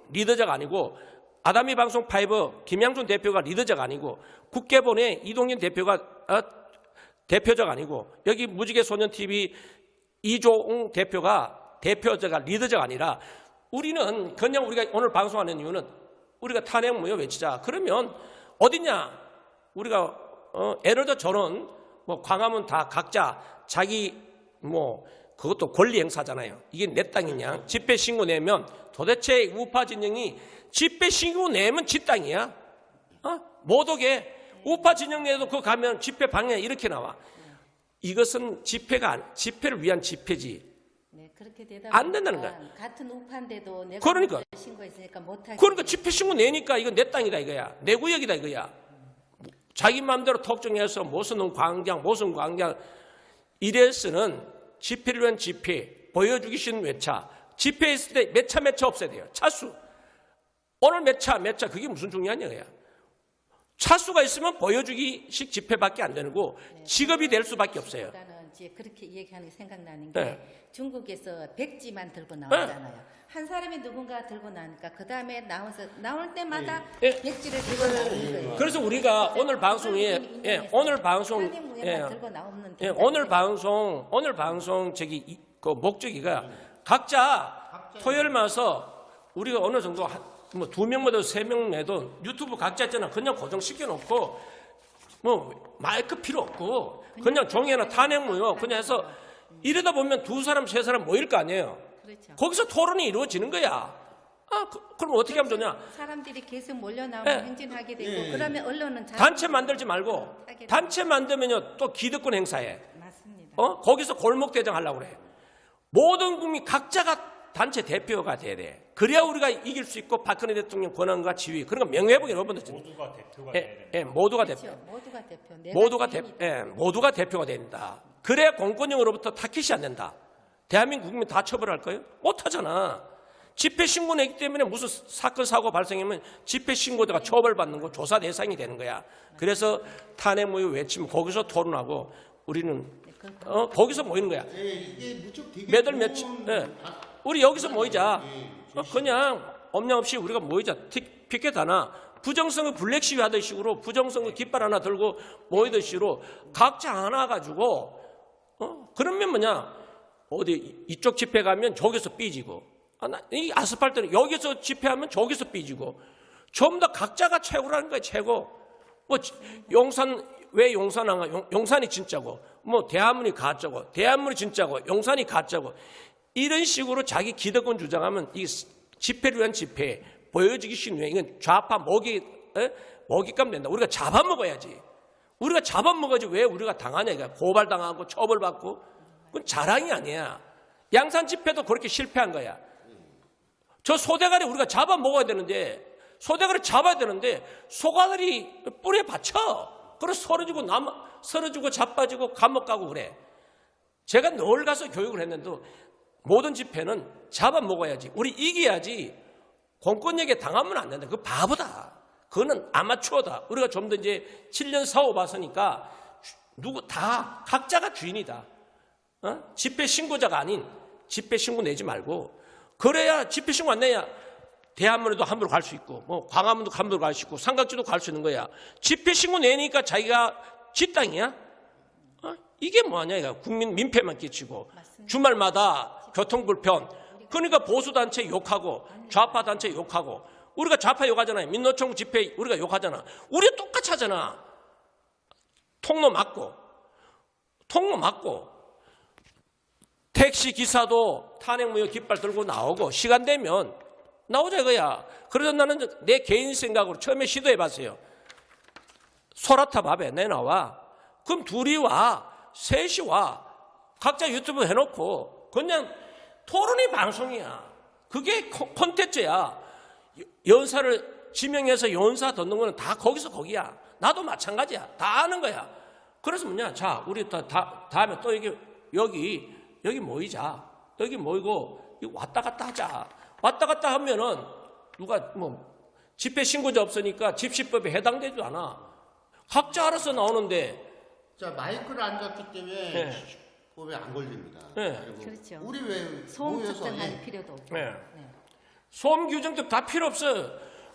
리더자가 아니고, 아다미 방송 5 김양준 대표가 리더자가 아니고, 국개본의 이동현 대표가 대표자가 아니고, 여기 무지개 소년 TV 이종웅 대표가 대표자가 리더자가 아니라, 우리는 그냥 우리가 오늘 방송하는 이유는 우리가 탄핵 무효 외치자. 그러면 어디냐? 우리가 예를 들어 저는 뭐 광화문 다 각자 자기 그것도 권리 행사잖아요. 이게 내 땅이냐? 집회 신고 내면 도대체 우파 진영이 집회 신고 내면 지 땅이야? 못 오게. 우파 진영 내도 그거 가면 집회 방해 이렇게 나와. 이것은 집회를 위한 집회지. 네, 그렇게 되다 안 된다는 보니까 거야. 같은 우파인데도 내가 그러니까. 신고했으니까 못하게. 그러니까 집회 신고 내니까 이건 내 땅이다 이거야. 내 구역이다 이거야. 자기 마음대로 특정해서 무슨 광장 이래서는 집회를 위한 집회, 보여주기 싫은 외차. 집회했을 때 몇 차 없어야 돼요. 차수. 오늘 몇 차 그게 무슨 중요한 얘기야. 차수가 있으면 보여주기식 집회밖에 안 되고 직업이 될 수밖에 없어요. 보다는 이제 그렇게 얘기하는 게 생각나는 게 네. 중국에서 백지만 들고 나오잖아요. 한 사람이 누군가 들고 나니까 그 다음에 나올 때마다 네. 백지를 들고 나오는 거예요. 그래서 우리가 오늘 방송에 오늘 방송 들고 나오는 오늘 방송 그 목적이가 각자 토요일마서 우리가 어느 정도 뭐 2명마다 3명 내도 유튜브 각자 있잖아. 그냥 고정시켜 놓고 뭐 마이크 필요 없고 그냥 종이나 탄핵 무효 그냥 해서 이러다 보면 2사람 3사람 모일 거 아니에요. 그렇죠. 거기서 토론이 이루어지는 거야. 그럼 어떻게 하면 되냐? 사람들이 계속 몰려 나오면 네. 행진하게 되고 그러면 언론은 단체 만들지 말고 단체 만들면요 또 기득권 행사해. 맞습니다. 거기서 골목 대장 하려고 그래. 모든 국민 각자가 단체 대표가 돼야 돼. 그래야 우리가 이길 수 있고 박근혜 대통령 권한과 지위. 그러니까 명예회복이 여러분들 모두가 대표가 돼야 됩니다. 모두가 그렇죠. 대표. 모두가 대표. 모두가 대표가 된다. 그래야 공권력으로부터 타켓이 안 된다. 대한민국 국민 다 처벌할 거예요? 못 하잖아. 집회 신고 내기 때문에 무슨 사건 사고 발생하면 집회 신고자가 처벌받는 거 조사 대상이 되는 거야. 그래서 탄핵 무효 외치면 거기서 토론하고 우리는 거기서 모이는 거야. 이게 무척 되게 몇월 며칠. 우리 여기서 모이자. 그냥 엄냥 없이 우리가 모이자. 피켓 하나. 부정선거 블랙 시위 하던 식으로 부정선거 깃발 하나 들고 모이던 식으로 각자 하나 가지고 그러면 뭐냐. 어디 이쪽 집회 가면 저기서 삐지고 이 아스팔트는 여기서 집회하면 저기서 삐지고 전부 다 각자가 최고라는 거예요. 최고. 뭐 왜 용산 안 가? 용산이 진짜고 뭐 대한문이 가짜고 대한문이 진짜고 용산이 가짜고 이런 식으로 자기 기득권 주장하면 이 집회를 위한 집회 보여주기 쉬운 왜 이건 좌파 먹잇감 된다. 우리가 잡아먹어야지. 우리가 잡아먹어야지 왜 우리가 당하냐. 이거 고발당하고 처벌받고 그건 자랑이 아니야. 양산 집회도 그렇게 실패한 거야. 저 소대가리 우리가 잡아먹어야 되는데 소대가리 잡아야 되는데 소가들이 뿔에 받쳐. 그래서 서러지고 자빠지고 감옥 가고 그래. 제가 늘 가서 교육을 했는데 모든 집회는 잡아먹어야지. 우리 이겨야지. 공권력에 당하면 안 된다. 그거 바보다. 그거는 아마추어다. 우리가 좀 더 이제 7년 사후 봤으니까 다 각자가 주인이다. 집회 신고자가 아닌 집회 신고 내지 말고 그래야 집회 신고 안 내야 대한문에도 함부로 갈 수 있고 뭐 광화문도 함부로 갈 수 있고 삼각지도 갈 수 있는 거야. 집회 신고 내니까 자기가 지 땅이야? 이게 뭐하냐 이거. 국민 민폐만 끼치고 맞습니다. 주말마다 교통불편. 그러니까 보수단체 욕하고 좌파단체 욕하고 우리가 좌파 욕하잖아요. 민노총 집회 우리가 욕하잖아. 우리가 똑같이 하잖아. 통로 막고 택시 기사도 탄핵 무효 깃발 들고 나오고 시간 되면 나오자 이거야. 그래서 나는 내 개인 생각으로 처음에 시도해봤어요. 소라탑 앞에 내놔와. 그럼 둘이 와, 셋이 와. 각자 유튜브 해놓고 그냥 토론이 방송이야. 그게 콘텐츠야. 연사를 지명해서 연사 듣는 거는 다 거기서 거기야. 나도 마찬가지야. 다 아는 거야. 그래서 뭐냐, 자, 우리 다음에 또 여기 모이자. 여기 모이고 왔다 갔다 하자. 왔다 갔다 하면은 누가 뭐 집회 신고자 없으니까 집시법에 해당되지도 않아. 각자 알아서 나오는데. 자, 마이크를 안 잡기 때문에 네. 법에 안 걸립니다. 네. 그리고 그렇죠. 우리 왜 소음 모여서 측정할 필요도 없고. 네. 소음 규정도 다 필요 없어.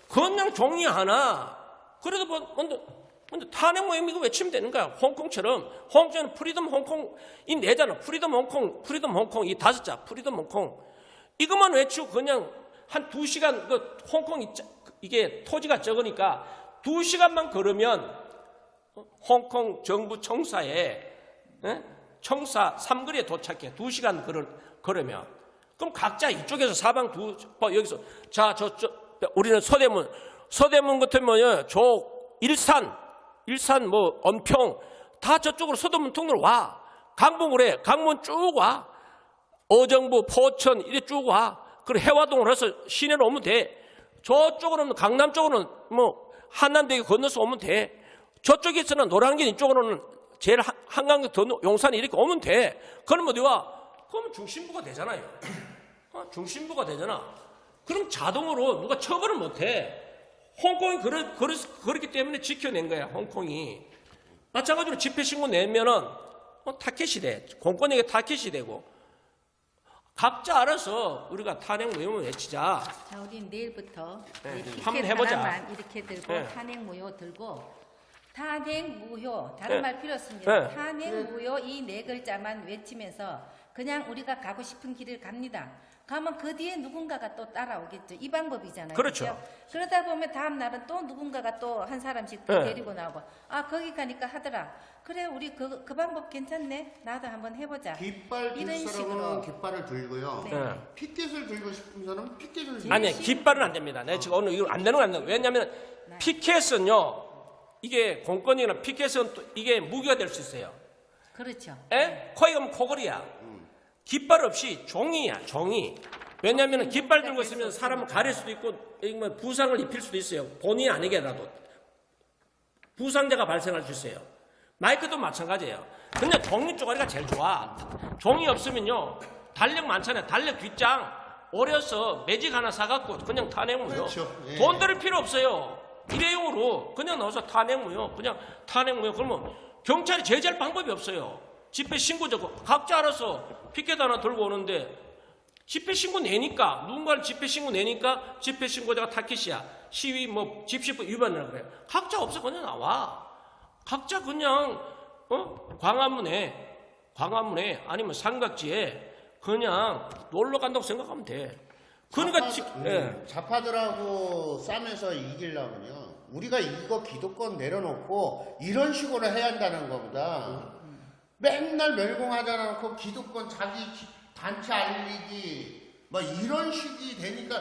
그냥 종이 하나. 그래도 먼저 탄핵 모임 이거 외치면 되는 거야. 홍콩처럼. 홍콩은 프리덤 홍콩 이 내잖아. 프리덤 홍콩 이 5자. 프리덤 홍콩. 이것만 외치고 그냥 한 2시간 그 홍콩 이게 토지가 적으니까 2시간만 걸으면 홍콩 정부 청사에 청사 3거리에 도착해. 2시간 걸으면. 그럼 각자 이쪽에서 사방 여기서 자, 우리는 서대문 같으면 저 일산 뭐 언평 다 저쪽으로 서대문 통로로 와. 강북으로 해. 강문 쭉 와. 어정부, 포천 이래 쭉 와. 그리고 해화동으로 해서 시내로 오면 돼. 저쪽으로는 강남 쪽으로는 뭐 한남대교 건너서 오면 돼. 저쪽에서는 노량진 이쪽으로는 제일 한강 용산 이렇게 오면 돼. 그럼 어디 와? 그럼 중심부가 되잖아요. 중심부가 되잖아. 그럼 자동으로 누가 처벌을 못해. 홍콩이 그렇기 때문에 지켜낸 거야. 홍콩이. 마찬가지로 집회 신고 내면은 타켓이 돼. 공권력의 타켓이 되고. 각자 알아서 우리가 탄핵 무효를 외치자. 자, 우리 내일부터 네, 피켓 한번 해보자. 하나만 이렇게 들고 네. 탄핵 무효 들고 탄핵 무효 다른 네. 말 필요 없습니다. 네. 탄핵 무효 이 4글자만 외치면서 그냥 우리가 가고 싶은 길을 갑니다. 가면 그 뒤에 누군가가 또 따라오겠죠. 이 방법이잖아요. 그렇죠. 그죠? 그러다 보면 다음 날은 또 누군가가 또 한 사람씩 또 네. 데리고 나오고 아 거기 가니까 하더라. 그래 우리 그 방법 괜찮네. 나도 한번 해보자. 깃발 들 이런 사람은 식으로. 깃발을 들고요. 네. 피켓을 들고 싶은 사람은 피켓을 들고. 아니, 깃발은 안 됩니다. 내가 지금 오늘 이거 안 되는 거 안 돼. 왜냐하면 피켓은요, 이게 공권이나 피켓은 또 이게 무기가 될 수 있어요. 그렇죠. 에? 코에 가면 코걸이야. 깃발 없이 종이야, 종이. 왜냐하면 깃발 들고 있으면 사람을 가릴 수도 있고 뭐 부상을 입힐 수도 있어요. 본인이 아니게라도 부상자가 발생할 수 있어요. 마이크도 마찬가지예요. 그냥 종이 쪼가리가 제일 좋아. 종이 없으면요, 달력 많잖아요. 달력 뒷장 오려서 매직 하나 사갖고 그냥 탄핵무효. 그렇죠. 예. 돈 들일 필요 없어요. 일회용으로 그냥 넣어서 탄핵무효. 그냥 탄핵무효. 그러면 경찰이 제재할 방법이 없어요. 집회 신고자 각자 알아서 피켓 하나 들고 오는데 집회 신고 내니까 누군가를 집회 신고 내니까 집회 신고자가 타켓이야. 시위 뭐 집시법 위반이라고 그래요. 각자 없어 그냥 나와. 각자 그냥 광화문에 아니면 삼각지에 그냥 놀러 간다고 생각하면 돼. 그러니까 좌파들하고 싸면서 이기려면요, 우리가 이거 기득권 내려놓고 이런 식으로 해야 한다는 겁니다. 맨날 멸공하지 않고 기득권 자기 단체 알리기 뭐 이런 식이 되니까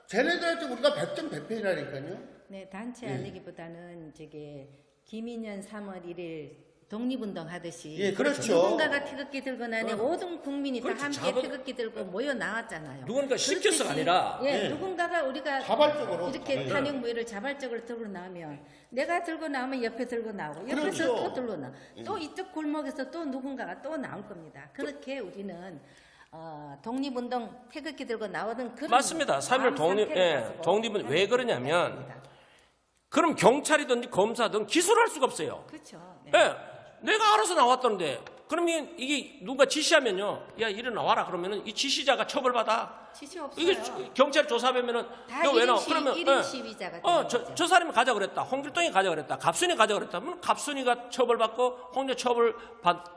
쟤네들한테 우리가 100점 100패라니까요. 네, 단체 알리기보다는 저게 김인현 3월 1일 독립운동 하듯이 예, 그렇죠. 누군가가 태극기 들고 나니 모든 국민이 그렇지, 다 함께 태극기 들고 모여 나왔잖아요. 누군가 시켜서가 아니라 예, 누군가가 우리가 자발적으로. 이렇게 탄핵 무효를 자발적으로 들고 나오면 내가 들고 나오면 옆에 들고 나오고 옆에서 그렇죠. 또 들고 나오고 또 이쪽 골목에서 또 누군가가 또 나올 겁니다. 그렇게 우리는 독립운동 태극기 들고 나오던 그런 맞습니다. 3.1 독립은 왜 그러냐면 그럼 경찰이든지 검사든 기소를 할 수가 없어요. 그렇죠. 네. 예, 내가 알아서 나왔다는데 그러면 이게 누가 지시하면요, 야 이리 나와라 그러면은 이 지시자가 처벌받아. 지시 없어요. 이게 경찰 조사하면은 다 이거 왜 나와? 1인 그러면 1인 시위자가 되는 거죠. 저 사람이 가자 그랬다. 홍길동이 가자 그랬다. 갑순이 가자 그랬다. 그러면 갑순이가 처벌받고 홍대 처벌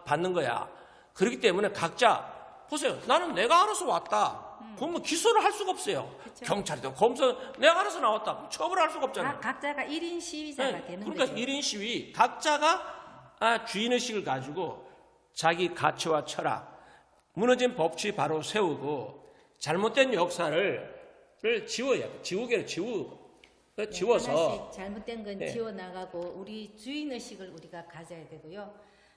받는 거야. 그렇기 때문에 각자 보세요. 나는 내가 알아서 왔다. 그러면 기소를 할 수가 없어요. 그쵸. 경찰이든 검사 내가 알아서 나왔다. 처벌할 수가 없잖아요. 각자가 1인 시위자가 네, 되는 그러니까 거죠. 1인 시위 각자가 주인의식을 가지고 자기 가치와 철학, 무너진 법치 바로 세우고 잘못된 역사를 지우게 지우고 지워서 하나씩 잘못된 건 네. 지워 나가고 우리 주인 의식을 우리가 가져야 되고요.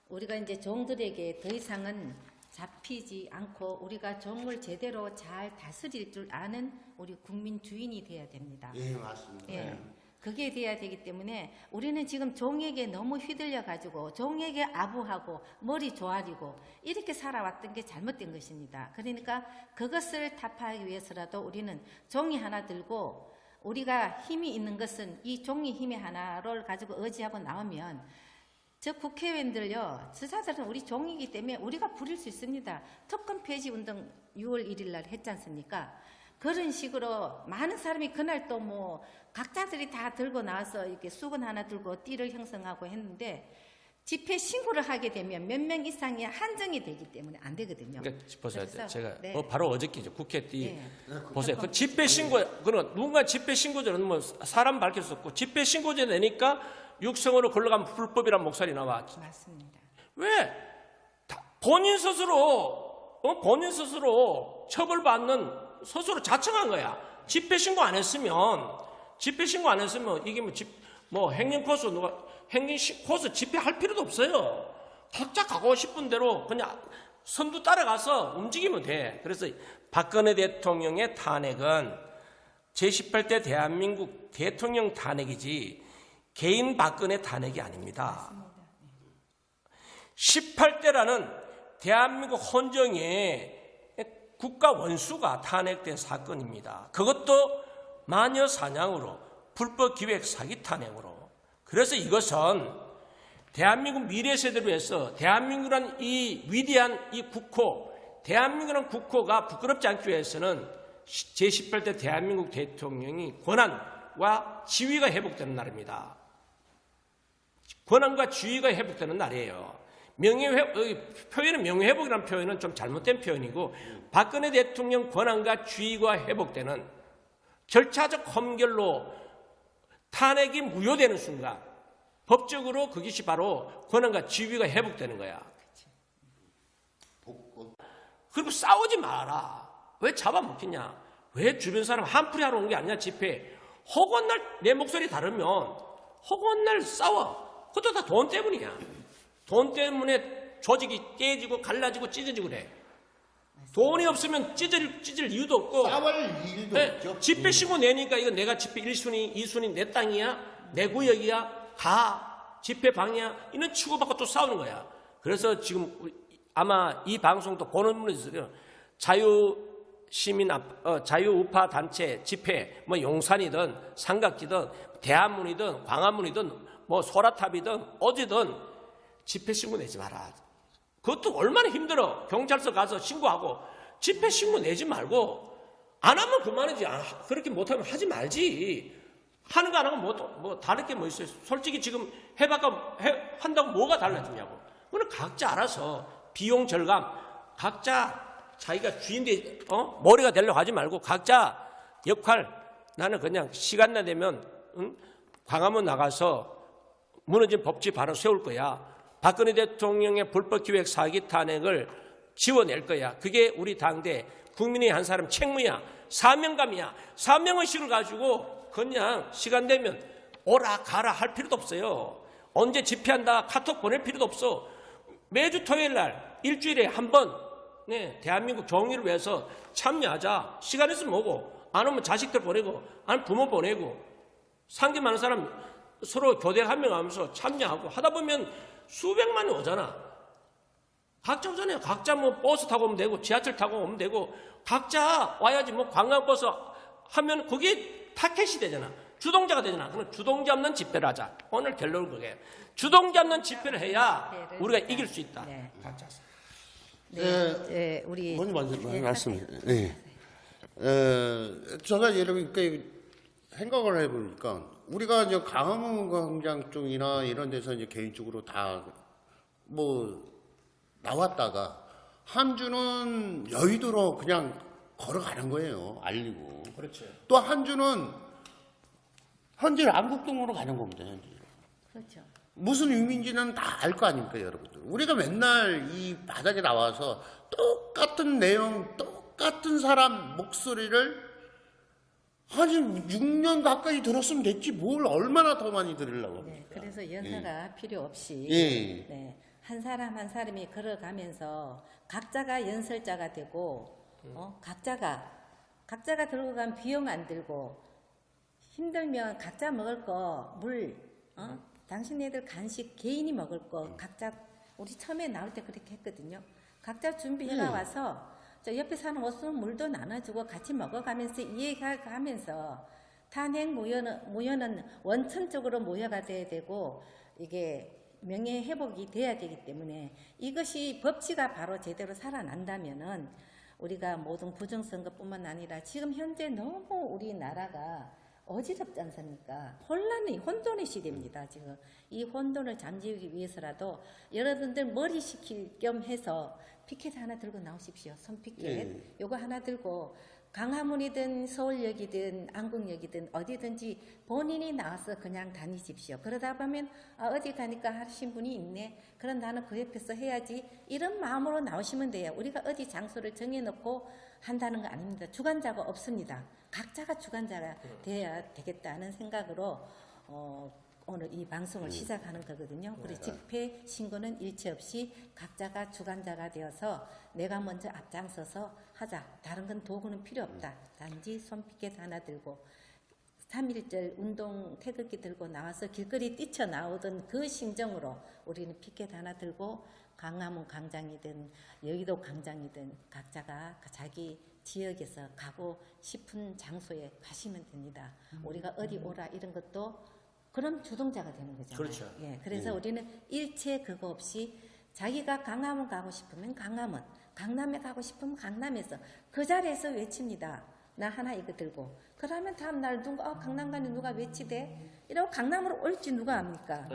우리가 이제 종들에게 더 이상은 잡히지 않고 우리가 종을 제대로 잘 다스릴 줄 아는 우리 국민 주인이 돼야 됩니다. 예, 맞습니다. 예. 그게 돼야 되기 때문에 우리는 지금 종에게 너무 휘둘려 가지고 종에게 아부하고 머리 조아리고 이렇게 살아왔던 게 잘못된 것입니다. 그러니까 그것을 타파하기 위해서라도 우리는 종이 하나 들고 우리가 힘이 있는 것은 이 종이 힘의 하나를 가지고 의지하고 나오면 저 국회의원들요, 저자들은 우리 종이기 때문에 우리가 부릴 수 있습니다. 특검 폐지 운동 6월 1일 날 했지 않습니까? 그런 식으로 많은 사람이 그날 또 뭐 각자들이 다 들고 나와서 이렇게 수건 하나 들고 띠를 형성하고 했는데 집회 신고를 하게 되면 몇 명 이상이 한정이 되기 때문에 안 되거든요. 그러니까 보세요. 그래서, 제가 네. 바로 어저께죠. 국회 띠 네. 보세요. 그 집회 신고 그런 누군가 집회 신고제는 뭐 사람 밝힐 수 없고 집회 신고제 내니까 육성으로 걸러가면 불법이란 목소리 나와. 맞습니다. 왜? 본인 스스로 처벌받는 스스로 자청한 거야. 집회 신고 안 했으면 이게 뭐 행정 코스 집회할 필요도 없어요. 각자 가고 싶은 대로 그냥 선두 따라가서 움직이면 돼. 그래서 박근혜 대통령의 탄핵은 제18대 대한민국 대통령 탄핵이지 개인 박근혜 탄핵이 아닙니다. 18대라는 대한민국 헌정의 국가 원수가 탄핵된 사건입니다. 그것도 마녀 사냥으로 불법 기획 사기 탄핵으로. 그래서 이것은 대한민국 미래 세대를 위해서 대한민국이란 이 위대한 이 국호, 대한민국이란 국호가 부끄럽지 않기 위해서는 제18대 대한민국 대통령이 권한과 지위가 회복되는 날입니다. 권한과 지위가 회복되는 날이에요. 표현은 명예회복이라는 표현은 좀 잘못된 표현이고 박근혜 대통령 권한과 지위가 회복되는 절차적 헌결로 탄핵이 무효되는 순간 법적으로 그것이 바로 권한과 지위가 회복되는 거야. 그리고 싸우지 마라. 왜 잡아먹히냐? 왜 주변 사람 한풀이 하러 오는 게 아니냐 집회. 허구한 날 내 목소리 다르면 허구한 날 싸워. 그것도 다 돈 때문이야. 돈 때문에 조직이 깨지고 갈라지고 찢어지고 그래. 돈이 없으면 찢을 이유도 없고. 싸울 일도 네, 없죠. 집회 신고 내니까 이거 내가 집회 1순위, 2순위 내 땅이야, 내 구역이야, 가, 집회 방이야. 이런 치고받고 또 싸우는 거야. 그래서 지금 아마 이 방송도 보는 분이 있어요. 자유우파 단체 집회, 뭐 용산이든 삼각지든 대한문이든 광화문이든 뭐 소라탑이든 어디든 집회 신고 내지 마라. 그것도 얼마나 힘들어. 경찰서 가서 신고하고 집회 신고 내지 말고 안 하면 그만이지. 그렇게 못하면 하지 말지. 하는 거 안 하면 뭐 다를 게 뭐 있어요. 솔직히 지금 한다고 뭐가 달라지냐고. 그건 각자 알아서 비용 절감, 각자 자기가 주인데 머리가 되려고 하지 말고 각자 역할. 나는 그냥 시간 나 되면 광화문 나가서 무너진 법치 바로 세울 거야. 박근혜 대통령의 불법기획 사기 탄핵을 지워낼 거야. 그게 우리 당대 국민의 한 사람 책무야. 사명감이야. 사명의식을 가지고 그냥 시간 되면 오라 가라 할 필요도 없어요. 언제 집회한다 카톡 보낼 필요도 없어. 매주 토요일 날 일주일에 한 번 대한민국 정의를 위해서 참여하자. 시간 있으면 오고 안 오면 자식들 보내고 안 부모 보내고 상기 많은 사람 서로 교대 한명하면서 참여하고 하다 보면 수백만이 오잖아. 각자 오잖아요. 각자 뭐 버스 타고 오면 되고 지하철 타고 오면 되고 각자 와야지. 뭐 관광버스 하면 그게 타켓이 되잖아. 주동자가 되잖아. 그럼 주동자 없는 집회를 하자. 오늘 결론은 그게. 주동자 없는 집회를 해야 우리가 이길 수 있다. 네. 각자. 네, 우리 먼저 네, 말씀해. 네. 제가 이렇게 생각을 해보니까 우리가 이제 광화문 광장 쪽이나 이런 데서 이제 개인적으로 다 뭐 나왔다가 한 주는 여의도로 그냥 걸어가는 거예요. 알리고. 그렇죠. 또 한 주는 현재 안국동으로 가는 겁니다. 현재. 그렇죠. 무슨 의미인지는 다 알 거 아닙니까, 여러분들. 우리가 맨날 이 바닥에 나와서 똑같은 내용, 똑같은 사람 목소리를 아니 6년 가까이 들었으면 됐지 뭘 얼마나 더 많이 들으려고 네, 합니까? 그래서 연사가 필요 없이 예. 네, 한 사람 한 사람이 걸어가면서 각자가 연설자가 되고 각자가 들고 간 비용 안 들고 힘들면 각자 먹을 거 물, 당신네들 간식 개인이 먹을 거 각자 우리 처음에 나올 때 그렇게 했거든요. 각자 준비해가 와서 저 옆에 사는 옷은 물도 나눠주고 같이 먹어가면서 이해가면서 탄핵 무효는 원천적으로 무효가 돼야 되고 이게 명예 회복이 돼야 되기 때문에 이것이 법치가 바로 제대로 살아난다면은 우리가 모든 부정선거뿐만 아니라 지금 현재 너무 우리나라가 어지럽지 않습니까? 혼돈의 시대입니다. 지금 이 혼돈을 잠재우기 위해서라도 여러분들 머리 식힐 겸 해서 피켓 하나 들고 나오십시오. 손피켓. 요거 하나 들고 강화문이든 서울역이든 안국역이든 어디든지 본인이 나와서 그냥 다니십시오. 그러다 보면 어디 가니까 하신 분이 있네. 그럼 나는 그 옆에서 해야지. 이런 마음으로 나오시면 돼요. 우리가 어디 장소를 정해놓고 한다는 거 아닙니다. 주관자가 없습니다. 각자가 주관자가 돼야 되겠다는 생각으로 오늘 이 방송을 시작하는 거거든요. 우리 집회 신고는 일체 없이 각자가 주관자가 되어서 내가 먼저 앞장서서 하자. 다른 건 도구는 필요 없다. 단지 손피켓 하나 들고 3.1절 운동 태극기 들고 나와서 길거리 뛰쳐나오던 그 심정으로 우리는 피켓 하나 들고 광화문 광장이든 여의도 광장이든 각자가 자기 지역에서 가고 싶은 장소에 가시면 됩니다. 우리가 어디 오라 이런 것도 그럼 주동자가 되는 거잖아요. 그렇죠. 예, 그래서 우리는 일체 그거 없이 자기가 강남을 가고 싶으면 강남은, 강남에 가고 싶으면 강남에서 그 자리에서 외칩니다. 나 하나 이거 들고. 그러면 다음 날 누가 강남 가는 누가 외치대? 이러고 강남으로 올지 누가 합니까?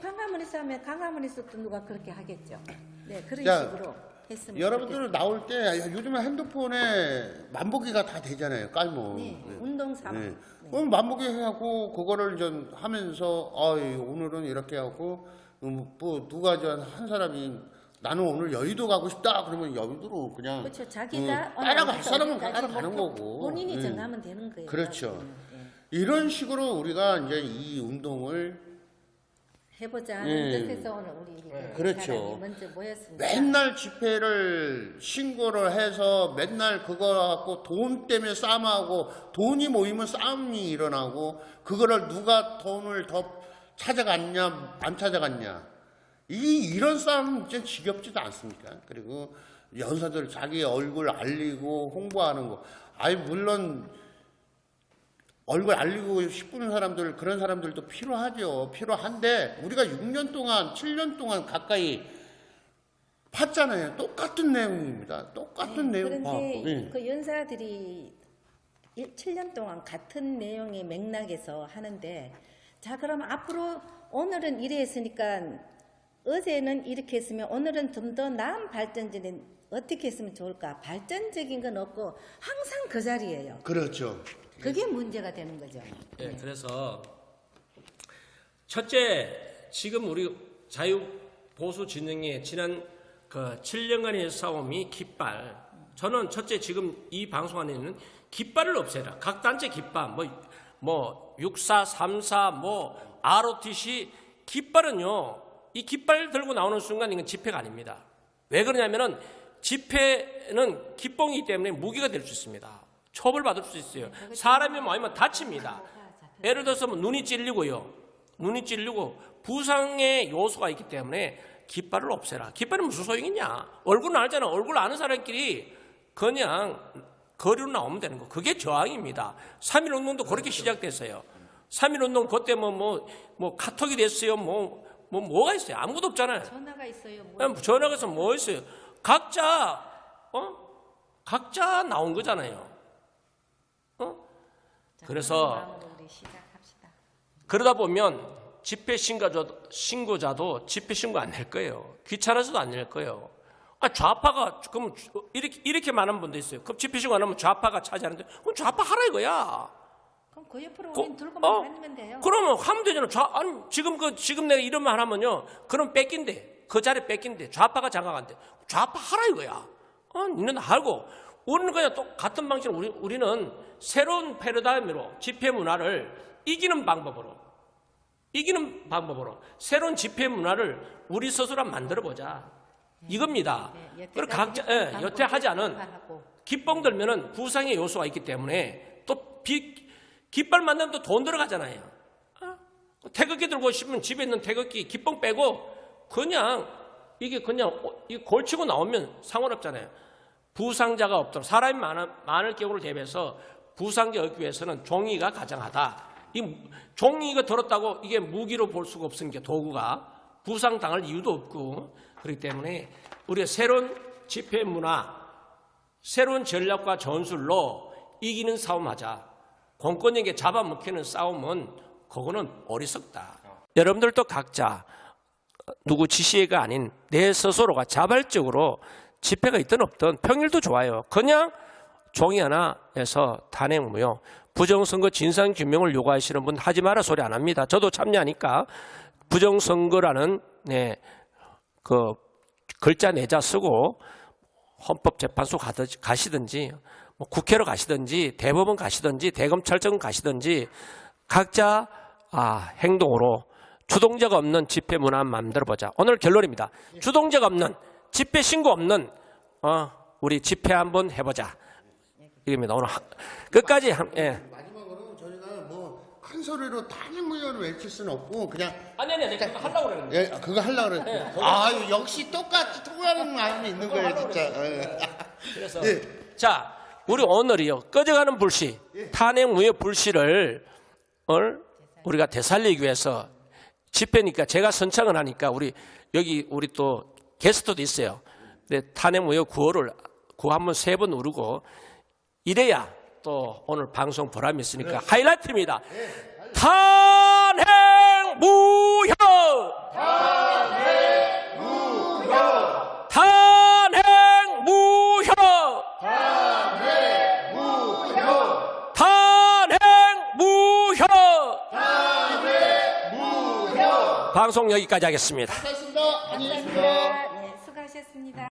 광화문에서 하면 강화문에서 또 누가 그렇게 하겠죠. 네, 그런 식으로 했으면 여러분들 나올 때 요즘에 핸드폰에 만보기가 다 되잖아요. 깔모. 네, 운동 삼아. 네. 그럼 만보기 하고 그거를 좀 하면서 오늘은 이렇게 하고 뭐 누가 한 사람이 나는 오늘 여의도 가고 싶다 그러면 여의도로 그냥 그렇죠. 자기가 따라갈 사람은 따라가는 거고 본인이 정하면 되는 거예요. 그렇죠. 이런 식으로 우리가 이제 이 운동을 해보자는 뜻에서 오늘 우리 그렇죠. 사람이 먼저 모였습니다. 맨날 집회를 신고를 해서 맨날 그거 갖고 돈 때문에 싸움하고 돈이 모이면 싸움이 일어나고 그거를 누가 돈을 더 찾아갔냐 안 찾아갔냐 이런 싸움은 진짜 지겹지도 않습니까? 그리고 연사들 자기 얼굴 알리고 홍보하는 거 물론 얼굴 알리고 싶은 사람들 그런 사람들도 필요하죠. 필요한데 우리가 6년 동안 7년 동안 가까이 봤잖아요. 똑같은 내용입니다. 똑같은 내용 봐갖고. 그런데 그 연사들이 7년 동안 같은 내용의 맥락에서 하는데 자 그럼 앞으로 오늘은 이래 했으니까 어제는 이렇게 했으면 오늘은 좀 더 나은 발전전에 어떻게 했으면 좋을까? 발전적인 건 없고 항상 그 자리예요. 그렇죠. 그게 문제가 되는 거죠. 예, 그래서 첫째 지금 우리 자유보수 진영의 지난 그 7년간의 싸움이 깃발. 저는 첫째 지금 이 방송 안에 있는 깃발을 없애라. 각 단체 깃발 뭐 64, 34, 뭐 ROTC 깃발은요. 이 깃발 들고 나오는 순간 이건 집회가 아닙니다. 왜 그러냐면은 집회는 기뽕이기 때문에 무기가 될 수 있습니다. 처벌받을 수 있어요. 사람이 모이면 다칩니다. 예를 들어서 눈이 찔리고요. 눈이 찔리고 부상의 요소가 있기 때문에 깃발을 없애라. 깃발이 무슨 소용이냐. 얼굴은 알잖아. 얼굴 아는 사람끼리 그냥 거리로 나오면 되는 거. 그게 저항입니다. 3.1운동도 그렇게 시작됐어요. 3.1운동 그때 뭐 카톡이 됐어요. 뭐가 있어요. 아무것도 없잖아요. 전화가 있어요. 전화가 있으면 뭐 있어요. 각자 나온 거잖아요. 그래서 그러다 보면 집회 신고자도 집회 신고 안 낼 거예요. 귀찮아서도 안 낼 거예요. 좌파가 그럼 이렇게 많은 분도 있어요. 그럼 집회 신고 안 하면 좌파가 차지하는데 그럼 좌파 하라 이거야. 그럼 그 옆으로 우린 들고만 다니면 돼요. 그러면 하면 되잖아. 지금 내가 이런 말 하면요. 그럼 뺏긴대. 그 자리 뺏긴대. 좌파가 장악한대. 좌파 하라 이거야. 니는 알고 우리는 그냥 똑같은 방식으로 우리는 새로운 패러다임으로 집회 문화를 이기는 방법으로 새로운 집회 문화를 우리 스스로 만들어 보자. 이겁니다. 그리고 각자 여태하지 않은 깃봉 들면은 부상의 요소가 있기 때문에 또 깃발 만들면 또 돈 들어가잖아요. 태극기 들고 싶으면 집에 있는 태극기 깃봉 빼고 그냥 이게 그냥 걸치고 나오면 상관없잖아요. 부상자가 없도록 사람이 많을 경우를 대비해서 부상자 없기 위해서는 종이가 가장하다. 이 종이가 들었다고 이게 무기로 볼 수가 없으니까 도구가 부상당할 이유도 없고 그렇기 때문에 우리가 새로운 집회 문화, 새로운 전략과 전술로 이기는 싸움하자. 공권력에 잡아먹히는 싸움은 그거는 어리석다. 여러분들도 각자 누구 지시가 아닌 내 스스로가 자발적으로 집회가 있든 없든 평일도 좋아요. 그냥 종이 하나에서 탄핵무효, 부정선거 진상규명을 요구하시는 분 하지 마라 소리 안 합니다. 저도 참여하니까 부정선거라는 그 글자 내자 쓰고 헌법재판소 가시든지 뭐 국회로 가시든지 대법원 가시든지 대검찰청 가시든지 각자 행동으로 주동자가 없는 집회 문화 만들어보자. 오늘 결론입니다. 주동자가 없는 집회 신고 없는 우리 집회 한번 해보자. 이겁니다. 오늘 끝까지 마지막으로 저희가 뭐 큰 소리로 탄핵무효를 외칠 수는 없고 그냥 아니 그거 하려고 그러는데. 그거 하려고 그랬는데 역시 똑같이 통하는 마음이 있는 거예요 진짜. 그래서 자 우리 오늘이요 꺼져가는 불씨 탄핵무효 불씨를 우리가 되살리기 위해서 집회니까 제가 선창을 하니까 우리 또 게스트도 있어요. 근데 탄핵무효 구호 한번 3번 누르고 이래야 또 오늘 방송 보람이 있으니까 하이라이트입니다. 탄핵무효! 탄핵무효! 탄핵무효! 탄핵무효! 탄핵무효! 방송 여기까지 하겠습니다. 수고하셨습니다. 안녕히 계십시오. 수고하셨습니다.